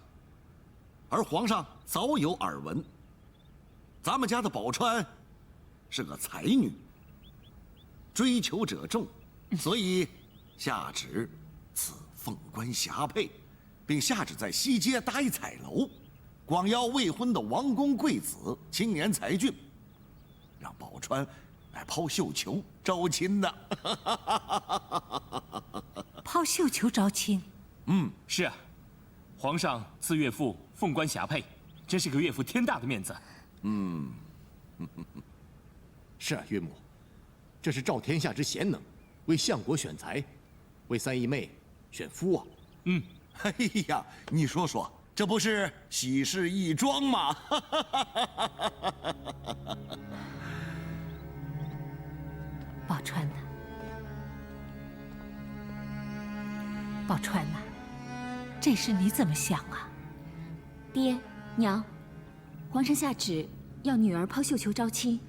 而皇上早有耳闻，咱们家的宝钏是个才女，追求者众，所以下旨赐凤冠霞帔，并下旨在西街搭一彩楼，广邀未婚的王公贵子、青年才俊，让宝钏来抛绣球招亲的。抛绣球招亲？是啊，皇上赐岳父凤冠霞帔，真是给岳父天大的面子。是啊，岳母，这是照天下之贤能，为相国选才，为3姨妹选夫啊。哎呀，你说说，这不是喜事一桩吗？宝钏呐，宝钏呐，这事你怎么想啊？爹娘，皇上下旨要女儿抛绣球招亲，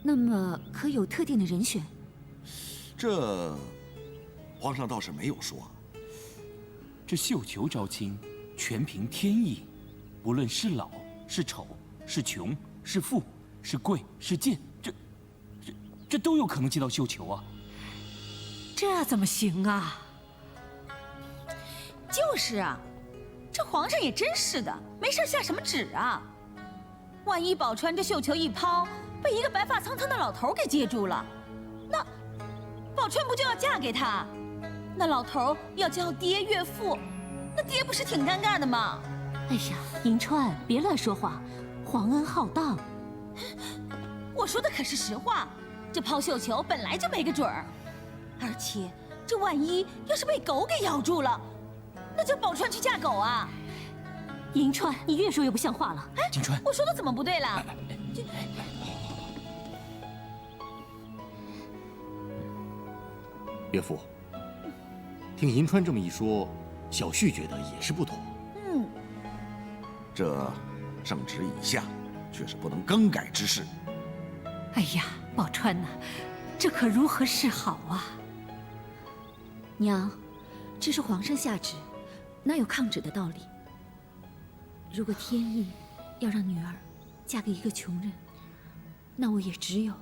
那么可有特定的人选？这，皇上倒是没有说。这绣球招亲，全凭天意，不论是老是丑是穷是富是贵是贱，这都有可能接到绣球啊。这怎么行啊？就是啊，这皇上也真是的，没事下什么旨啊？万一宝钏这绣球一抛，被一个白发苍苍的老头给接住了，那宝钏不就要嫁给他？那老头要叫爹岳父，那爹不是挺尴尬的吗？哎呀，银川，别乱说话，皇恩浩荡。我说的可是实话，这抛绣球本来就没个准儿，而且这万一要是被狗给咬住了，那叫宝钏去嫁狗啊！银川，你越说越不像话了。哎，金川，我说的怎么不对了？岳父，听银川这么一说，小旭觉得也是不妥。这圣旨已下，却是不能更改之事。哎呀，宝钏呐，这可如何是好啊？娘，这是皇上下旨，哪有抗旨的道理？如果天意要让女儿嫁给一个穷人，那我也只有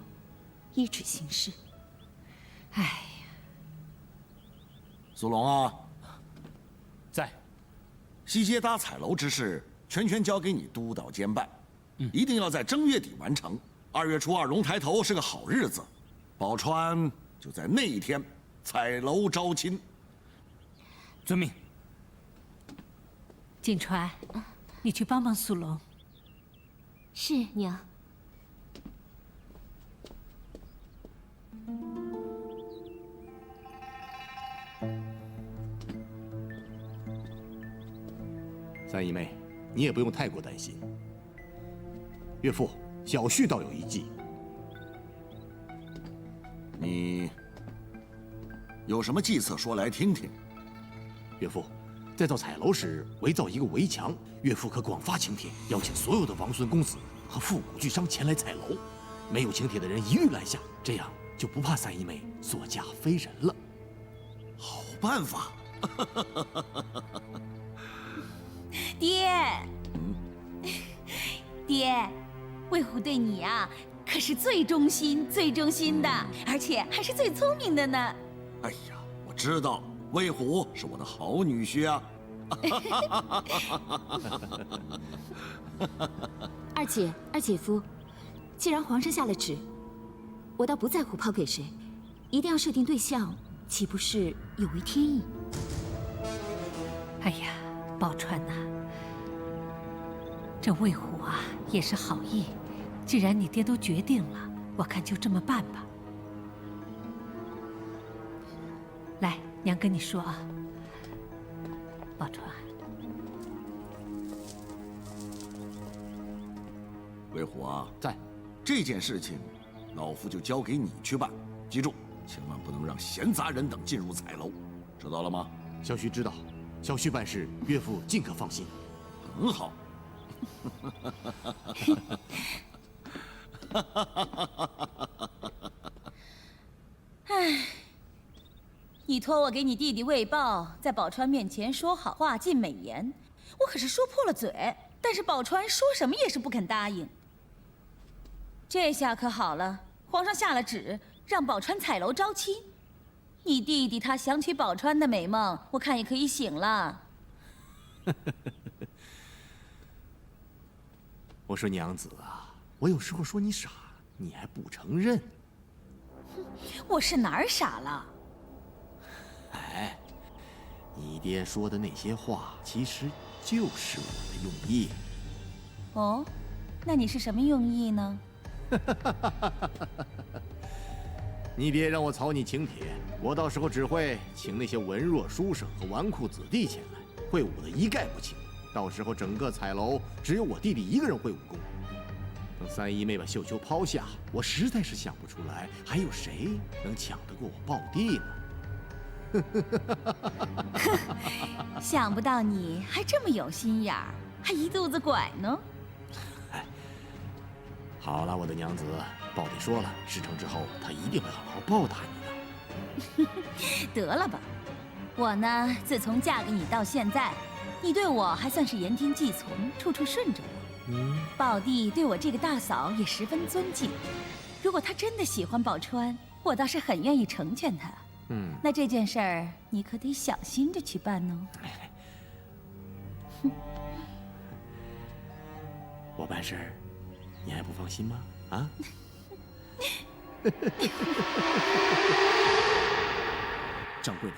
依旨行事。哎呀，苏龙啊，在。西街搭彩楼之事，全交给你督导监办，一定要在正月底完成。2月初2龙抬头是个好日子，宝钏就在那一天彩楼招亲。遵命。锦川，你去帮帮苏龙。是娘。三姨妹，你也不用太过担心。岳父，小旭倒有一计。你有什么计策说来听听？岳父，在造彩楼时围造一个围墙，岳父可广发请帖，邀请所有的王孙公子和复古巨商前来彩楼，没有请帖的人一律拦下，这样就不怕三姨妹作嫁非人了。好办法。爹，爹，魏虎对你啊，可是最忠心、最忠心的，而且还是最聪明的呢。哎呀，我知道，魏虎是我的好女婿啊。二姐、二姐夫，既然皇上下了旨，我倒不在乎抛给谁，一定要设定对象，岂不是有违天意？哎呀，宝钏呐，这魏虎啊也是好意，既然你爹都决定了，我看就这么办吧。来，娘跟你说啊，宝钏，魏虎啊，在。这件事情，老夫就交给你去办，记住，千万不能让闲杂人等进入彩楼，知道了吗？小旭知道，小旭办事，岳父尽可放心。很好。唉，你托我给你弟弟卫报，在宝钏面前说好话、尽美言，我可是说破了嘴，但是宝钏说什么也是不肯答应。这下可好了，皇上下了旨，让宝钏彩楼招亲。你弟弟他想娶宝钏的美梦，我看也可以醒了。我说娘子啊，我有时候说你傻，你还不承认。我是哪儿傻了？哎，你爹说的那些话，其实就是我的用意。哦，那你是什么用意呢？你爹让我草拟请帖，我到时候只会请那些文弱书生和纨绔子弟前来，会武的一概不请。到时候整个彩楼只有我弟弟一个人会武功。等三姨妹把绣球抛下，我实在是想不出来还有谁能抢得过我抱弟呢。想不到你还这么有心眼儿，还一肚子拐呢。好了，我的娘子，豹弟说了，事成之后他一定会好好报答你的。得了吧，我呢，自从嫁给你到现在，你对我还算是言听计从，处处顺着我。宝弟对我这个大嫂也十分尊敬。如果他真的喜欢宝钏，我倒是很愿意成全他。那这件事儿你可得小心着去办哦。我办事儿，你还不放心吗？啊？掌柜的，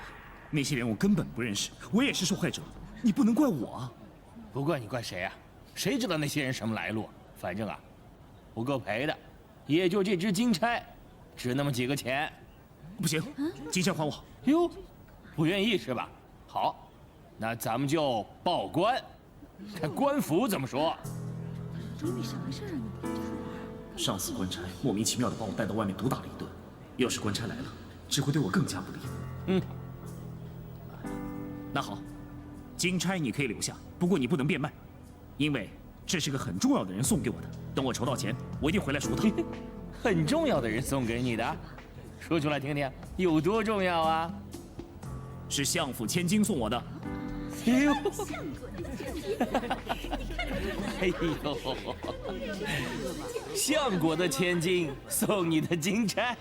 那些人我根本不认识，我也是受害者，你不能怪我啊！不怪你怪谁啊？谁知道那些人什么来路？反正啊，不够赔的，也就这只金钗，值那么几个钱。不行，金钗还我！哟，不愿意是吧？好，那咱们就报官，看官府怎么说。因为什么事儿啊你？上次官差莫名其妙的把我带到外面毒打了一顿，要是官差来了，只会对我更加不利。那好，金钗你可以留下，不过你不能变卖，因为这是个很重要的人送给我的。等我筹到钱，我一定回来赎他。很重要的人送给你的，说出来听听，有多重要啊？是相府千金送我的。哎呦，哎呦，相国的千金送你的金钗。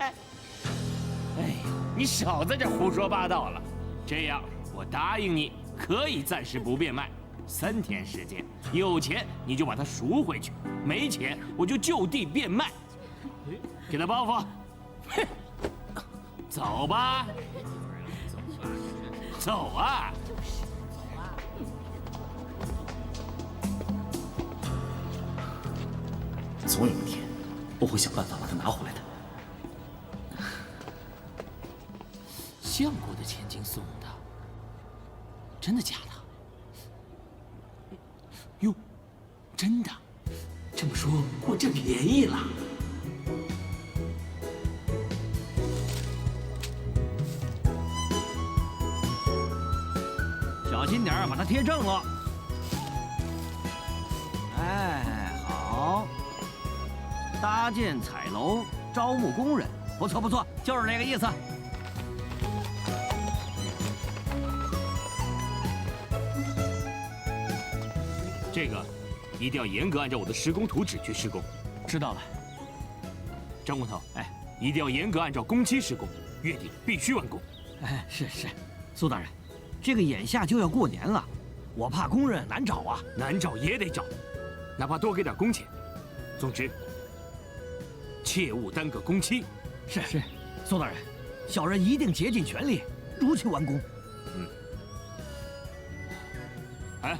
哎呀，你少在这胡说八道了。这样，我答应你，可以暂时不变卖，3天时间，有钱你就把它赎回去，没钱我就地变卖。给他包袱，哼，走吧，走啊！总有一天，我会想办法把它拿回来的。相国的千金送的，真的假的？哟，真的，这么说我占便宜了。小心点儿，把它贴正了。哎，好。搭建彩楼，招募工人，不错不错，就是这个意思。这个一定要严格按照我的施工图纸去施工。知道了。张工头，哎，一定要严格按照工期施工，月底必须完工。哎，是，苏大人，这个眼下就要过年了，我怕工人难找啊。难找也得找，哪怕多给点工钱。总之，切勿耽搁工期。是，苏大人，小人一定竭尽全力，如期完工。哎，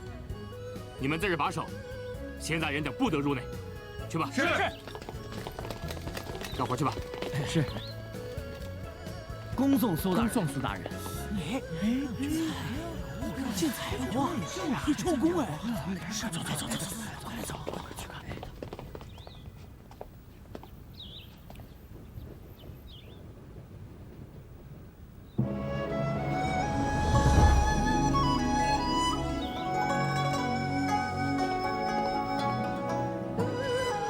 你们在这把守，闲杂人等不得入内。去吧。是。干活去吧。是。恭送苏大人。恭送苏大人。进彩楼啊！你抽工哎！走。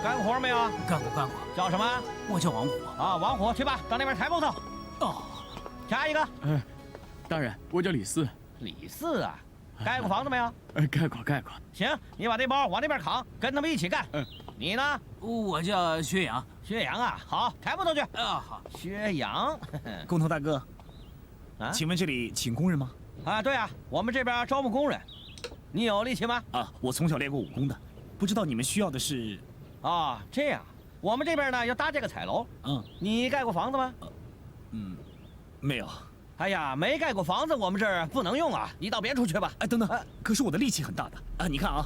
干活没有？干过。叫什么？我叫王虎。啊，王虎，去吧，到那边抬木头。哦。下一个。大人，我叫李四。李四啊，盖过房子没有？盖过。行，你把这包往那边扛，跟他们一起干。你呢？我叫薛洋。薛洋啊，好，抬木头去。好。薛洋，工头大哥，请问这里请工人吗？啊，对啊，我们这边招募工人。你有力气吗？啊，我从小练过武功的，不知道你们需要的是？啊，这样，我们这边呢要搭这个彩楼。你盖过房子吗？没有。哎呀，没盖过房子，我们这儿不能用啊！你到别处去吧。哎，等等，可是我的力气很大的啊！你看啊，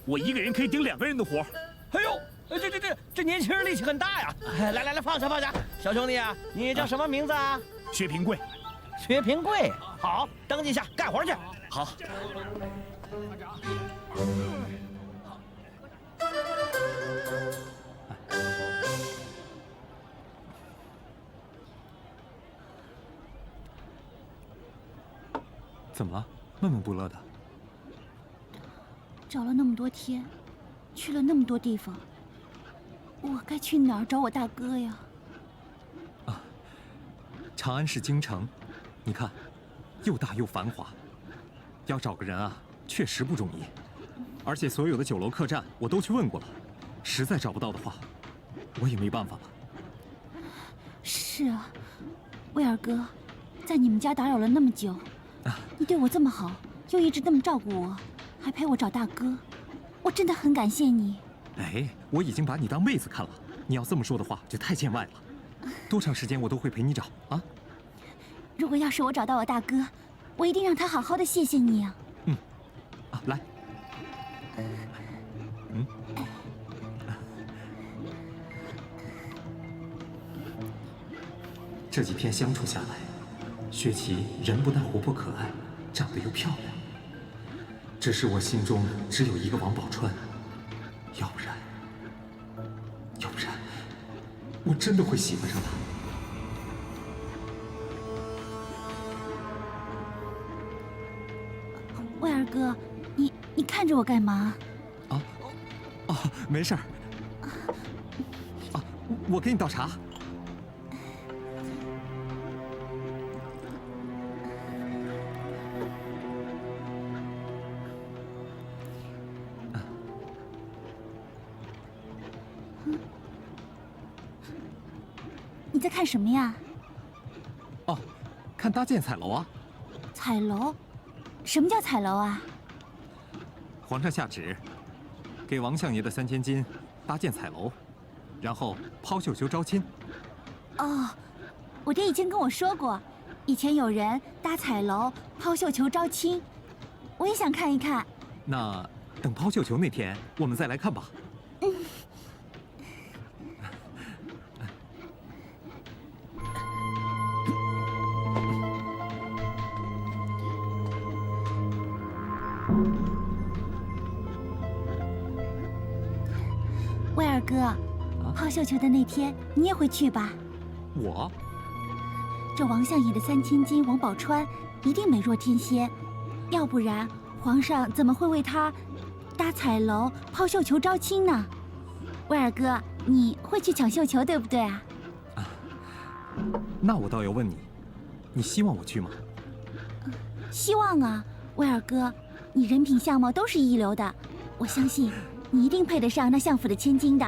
我一个人可以顶2个人的活。哎呦，这年轻人力气很大呀！来，放下，小兄弟啊，你叫什么名字啊？薛平贵。薛平贵，好，登记一下，干活去。好。怎么了？闷闷不乐的。找了那么多天，去了那么多地方，我该去哪儿找我大哥呀？长安是京城，你看，又大又繁华，要找个人啊，确实不容易。而且所有的酒楼客栈我都去问过了，实在找不到的话，我也没办法了。是啊，威尔哥，在你们家打扰了那么久，你对我这么好，又一直这么照顾我，还陪我找大哥，我真的很感谢你。哎，我已经把你当妹子看了，你要这么说的话就太见外了。多长时间我都会陪你找啊。如果要是我找到我大哥，我一定让他好好的谢谢你啊。来。这几天相处下来，薛琪人不但活泼可爱，长得又漂亮。只是我心中只有一个王宝钏，要不然，我真的会喜欢上他。威尔哥，你看着我干嘛？没事儿。我给你倒茶。你在看什么呀？看搭建彩楼啊。彩楼？什么叫彩楼啊？皇上下旨，给王相爷的3000金搭建彩楼，然后抛绣球招亲。哦，我爹以前跟我说过，以前有人搭彩楼、抛绣球招亲，我也想看一看。那等抛绣球那天，我们再来看吧。威尔哥，抛绣球的那天你也会去吧？我？这王相爷的3000金王宝钏一定美若天仙，要不然皇上怎么会为她搭彩楼、抛绣球招亲呢？威尔哥，你会去抢绣球对不对啊？那我倒要问你，你希望我去吗？希望啊，威尔哥，你人品相貌都是一流的，我相信你一定配得上那相府的千金的。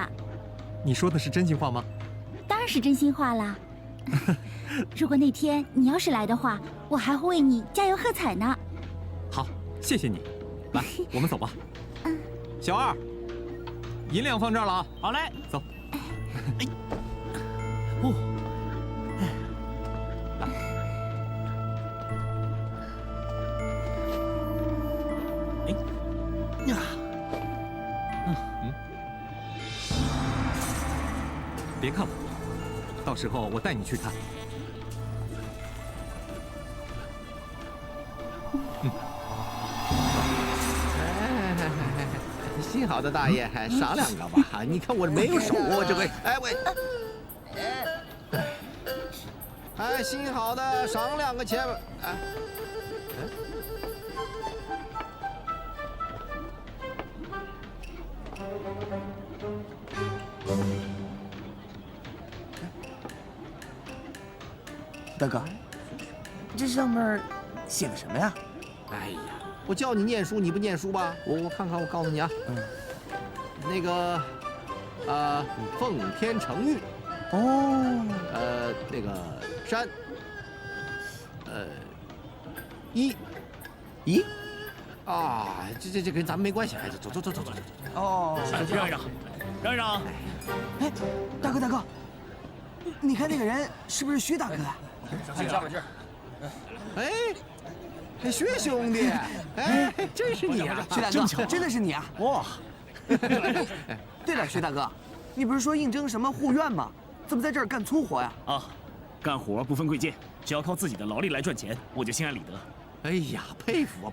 你说的是真心话吗？当然是真心话啦。如果那天你要是来的话，我还会为你加油喝彩呢。好，谢谢你。来，我们走吧。小二，银两放这儿了啊。好嘞，走。别看我，到时候我带你去看。幸好的大爷，赏2个吧。你看我没有手，这回，幸好的赏2个钱吧。大哥，这上面写的什么呀？哎呀，我叫你念书，你不念书吧？我看看，我告诉你啊，那个，奉天承运，那个山，一，啊，这跟咱们没关系，走。哦，让让。哎，大哥，你看那个人是不是薛大哥啊？下边去。哎，薛兄弟，真是你啊！薛大哥，真的是你啊！哇！对了，薛大哥，你不是说应征什么护院吗？怎么在这儿干粗活呀？干活不分贵贱，只要靠自己的劳力来赚钱，我就心安理得。哎呀，佩服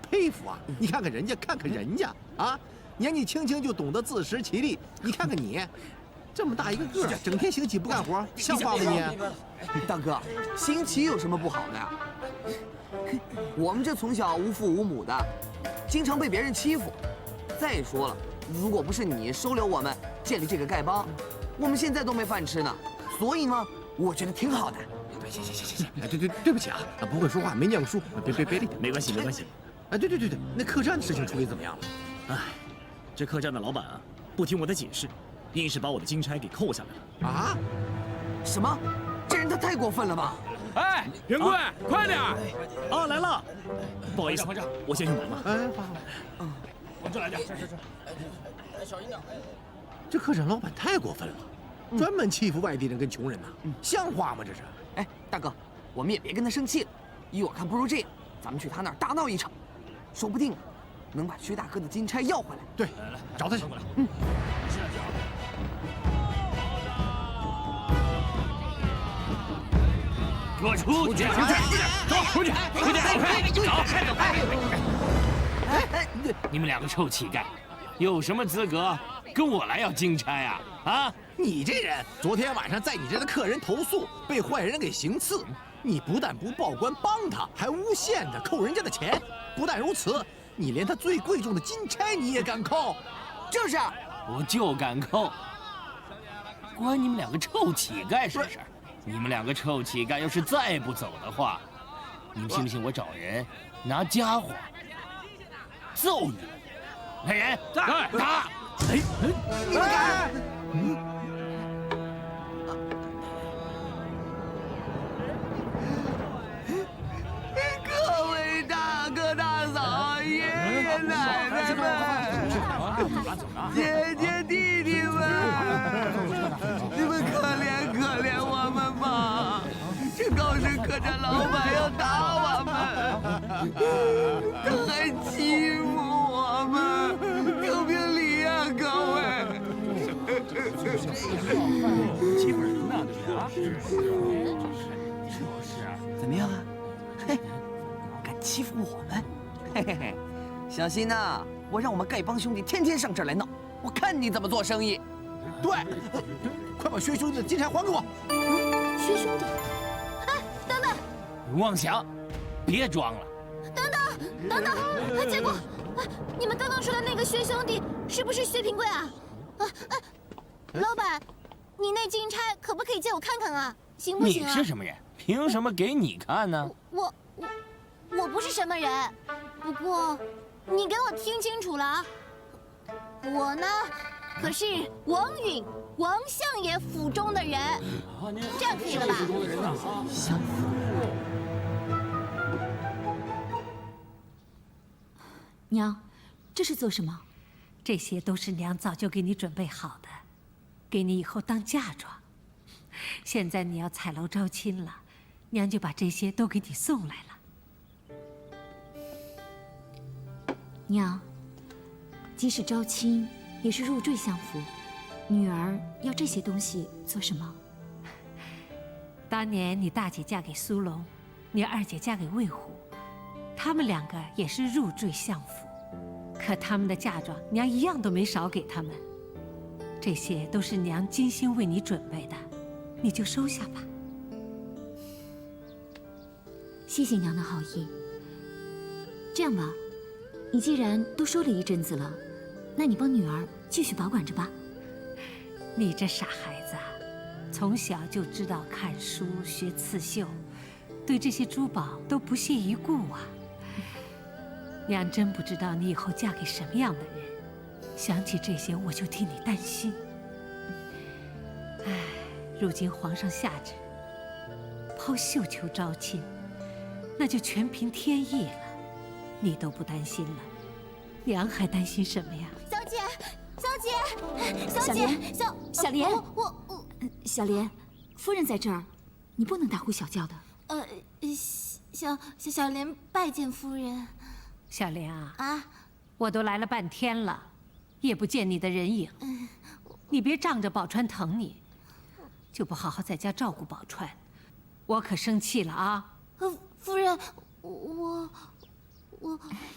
啊！你看看人家啊，年纪轻轻就懂得自食其力。你看看你，这么大一个个儿，整天行乞不干活，像话吗你？大哥，行乞有什么不好的呀？我们这从小无父无母的，经常被别人欺负。再说了，如果不是你收留我们，建立这个丐帮，我们现在都没饭吃呢。所以呢，我觉得挺好的。行，哎，对不起啊，不会说话，没念过书，别理他。没关系，没关系。哎，对，那客栈的事情处理怎么样了？哎，这客栈的老板啊，不听我的解释，硬是把我的金钗给扣下来了。啊？什么？这人他太过分了吧！哎，袁贵，快点！啊，来了。不好意思，我先去忙了。哎，往这来点，是。小心点。这客栈老板太过分了，专门欺负外地人跟穷人呐，像话吗？这是。哎，大哥，我们也别跟他生气了。依我看，不如这样，咱们去他那儿大闹一场，说不定能把薛大哥的金钗要回来。对，找他去。给我出去！走，出去！走！你们两个臭乞丐，有什么资格跟我来要金钗啊？啊！你这人，昨天晚上在你这的客人投诉被坏人给行刺，你不但不报官帮他，还诬陷他扣人家的钱。不但如此，你连他最贵重的金钗你也敢扣？就是，我就敢扣，关你们两个臭乞丐什么事儿？你们两个臭乞丐要是再不走的话，你们信不信我找人拿家伙揍你们？来人，打！你们看，各位大哥大嫂、爷爷奶奶们、姐姐弟弟们，你们可怜我们吧！这高升客栈老板要打我们，他还欺负我们，评评理呀，各位！欺负人呢，对不对啊？是啊，怎么样啊？嘿，敢欺负我们？嘿嘿嘿，小心呐！我让我们丐帮兄弟天天上这儿来闹，我看你怎么做生意。对，快把薛兄弟的金钗还给我！薛兄弟，哎，等等！妄想，别装了！等等！结果，你们刚刚说的那个薛兄弟是不是薛平贵啊？老板，你那金钗可不可以借我看看啊？行不行啊？你是什么人？凭什么给你看呢？我不是什么人，不过你给我听清楚了啊！我呢，可是王允、王相爷府中的人，这样可以了吧？相府。娘，这是做什么？这些都是娘早就给你准备好的，给你以后当嫁妆。现在你要彩楼招亲了，娘就把这些都给你送来了。娘，即使招亲，也是入赘相府。女儿要这些东西做什么？当年你大姐嫁给苏龙，你二姐嫁给魏虎，他们两个也是入赘相府，可他们的嫁妆娘一样都没少给他们。这些都是娘精心为你准备的，你就收下吧。谢谢娘的好意。这样吧，你既然都收了一阵子了，那你帮女儿继续保管着吧。你这傻孩子啊，从小就知道看书学刺绣，对这些珠宝都不屑一顾啊。娘真不知道你以后嫁给什么样的人，想起这些我就替你担心。唉，如今皇上下旨抛绣球招亲，那就全凭天意了。你都不担心了，娘还担心什么呀？小姐，小莲，小莲，夫人在这儿，你不能大呼小叫的。小莲拜见夫人。小莲啊，我都来了半天了，也不见你的人影。你别仗着宝钏疼你，就不好好在家照顾宝钏，我可生气了啊！夫人，我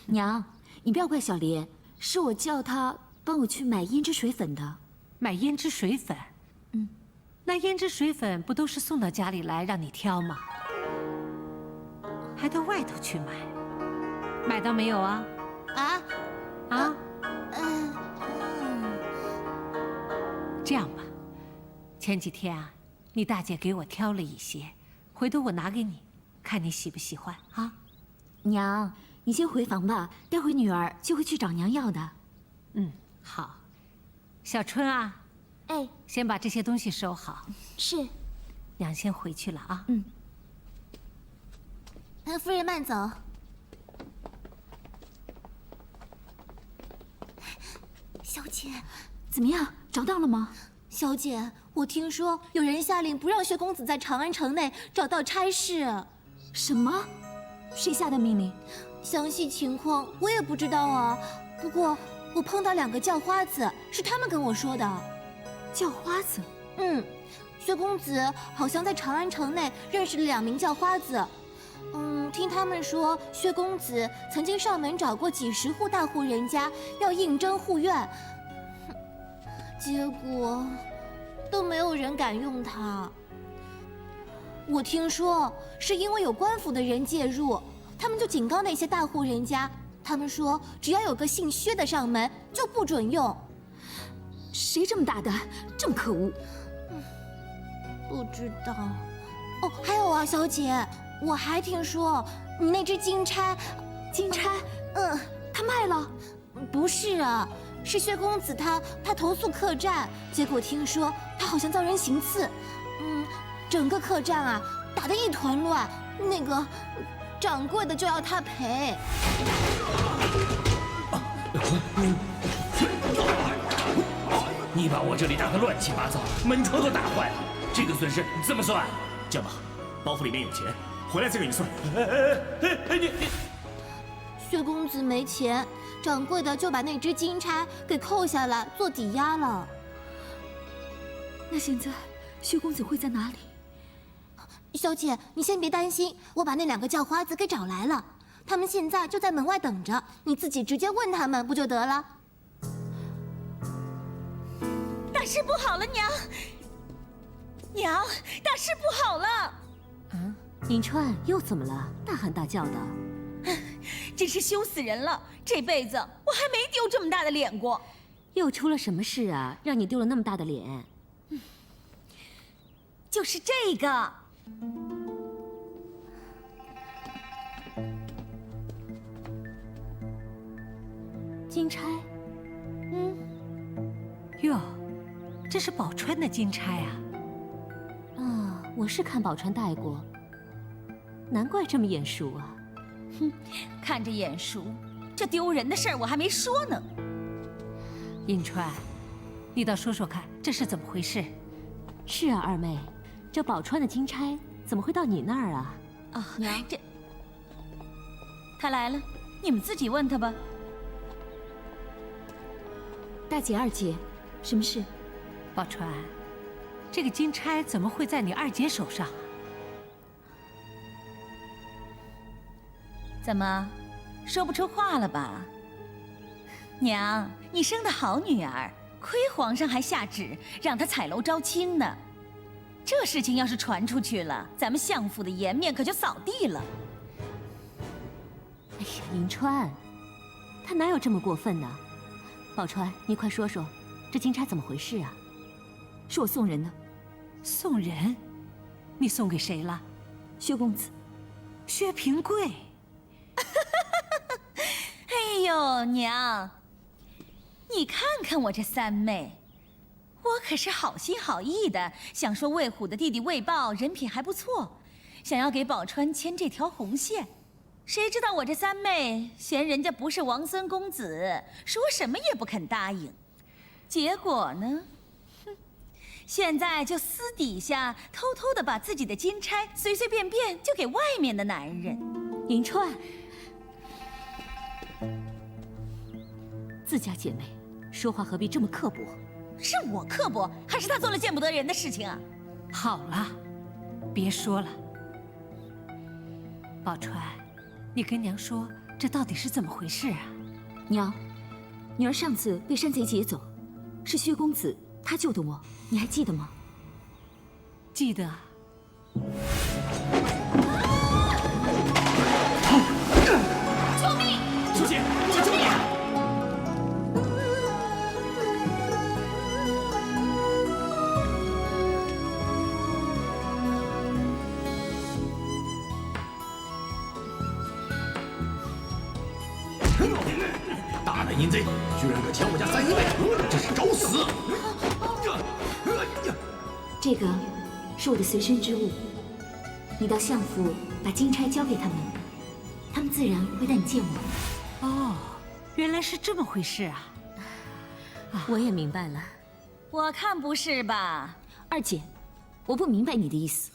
娘，你不要怪小莲，是我叫她帮我去买胭脂水粉的。买胭脂水粉？那胭脂水粉不都是送到家里来让你挑吗？还到外头去买？买到没有啊？这样吧，前几天啊，你大姐给我挑了一些，回头我拿给你，看你喜不喜欢啊。娘，你先回房吧，待会女儿就会去找娘要的。嗯，好。小春啊，哎，先把这些东西收好。是。娘先回去了啊。嗯。夫人慢走。小姐，怎么样？找到了吗？小姐，我听说有人下令不让薛公子在长安城内找到差事。什么？谁下的命令？详细情况我也不知道啊。不过我碰到2个叫花子，是他们跟我说的。叫花子？嗯，薛公子好像在长安城内认识了2名叫花子。听他们说，薛公子曾经上门找过几10户大户人家，要应征护院，结果都没有人敢用他。我听说是因为有官府的人介入，他们就警告那些大户人家，他们说只要有个姓薛的上门，就不准用。谁这么大胆，这么可恶？不知道。哦，还有啊，小姐。我还听说你那只金钗，他卖了？不是啊，是薛公子他投诉客栈，结果听说他好像遭人行刺，整个客栈啊打得一团乱，那个掌柜的就要他赔。你把我这里打得乱七八糟，门窗都打坏了，这个损失怎么算？这样吧，包袱里面有钱。回来再给你算。你薛公子没钱，掌柜的就把那只金钗给扣下来做抵押了。那现在薛公子会在哪里？小姐，你先别担心，我把那2个叫花子给找来了，他们现在就在门外等着，你自己直接问他们不就得了？大事不好了，娘！娘，大事不好了！银川又怎么了？大喊大叫的，真是羞死人了！这辈子我还没丢这么大的脸过。又出了什么事啊？让你丢了那么大的脸？就是这个。金钗。哟，这是宝钏的金钗啊！啊，我是看宝钏戴过。难怪这么眼熟啊！哼，看着眼熟，这丢人的事儿我还没说呢。银川，你倒说说看，这是怎么回事？是啊，二妹，这宝钏的金钗怎么会到你那儿啊？娘，这他来了，你们自己问他吧。大姐、二姐，什么事？宝钏，这个金钗怎么会在你二姐手上啊？怎么，说不出话了吧？娘，你生的好女儿，亏皇上还下旨让她彩楼招亲呢。这事情要是传出去了，咱们相府的颜面可就扫地了。哎呀，银川，他哪有这么过分呢？宝钏，你快说说，这金钗怎么回事啊？是我送人的。送人？你送给谁了？薛公子。薛平贵。哎呦，娘，你看看我这三妹，我可是好心好意的，想说魏虎的弟弟魏豹人品还不错，想要给宝钏牵这条红线。谁知道我这三妹嫌人家不是王孙公子，说什么也不肯答应。结果呢，现在就私底下偷偷的把自己的金钗随随便便就给外面的男人。银川，自家姐妹说话何必这么刻薄？是我刻薄，还是他做了见不得人的事情啊？好了，别说了。宝钏，你跟娘说，这到底是怎么回事啊？娘，女儿上次被山贼劫走，是薛公子他救的我，你还记得吗？记得。救命！小姐，救命！大胆淫贼，居然敢抢我家三姨妹，这是找死！这个是我的随身之物，你到相府把金钗交给他们，他们自然会带你见我。哦，原来是这么回事啊！我也明白了。我看不是吧？二姐，我不明白你的意思。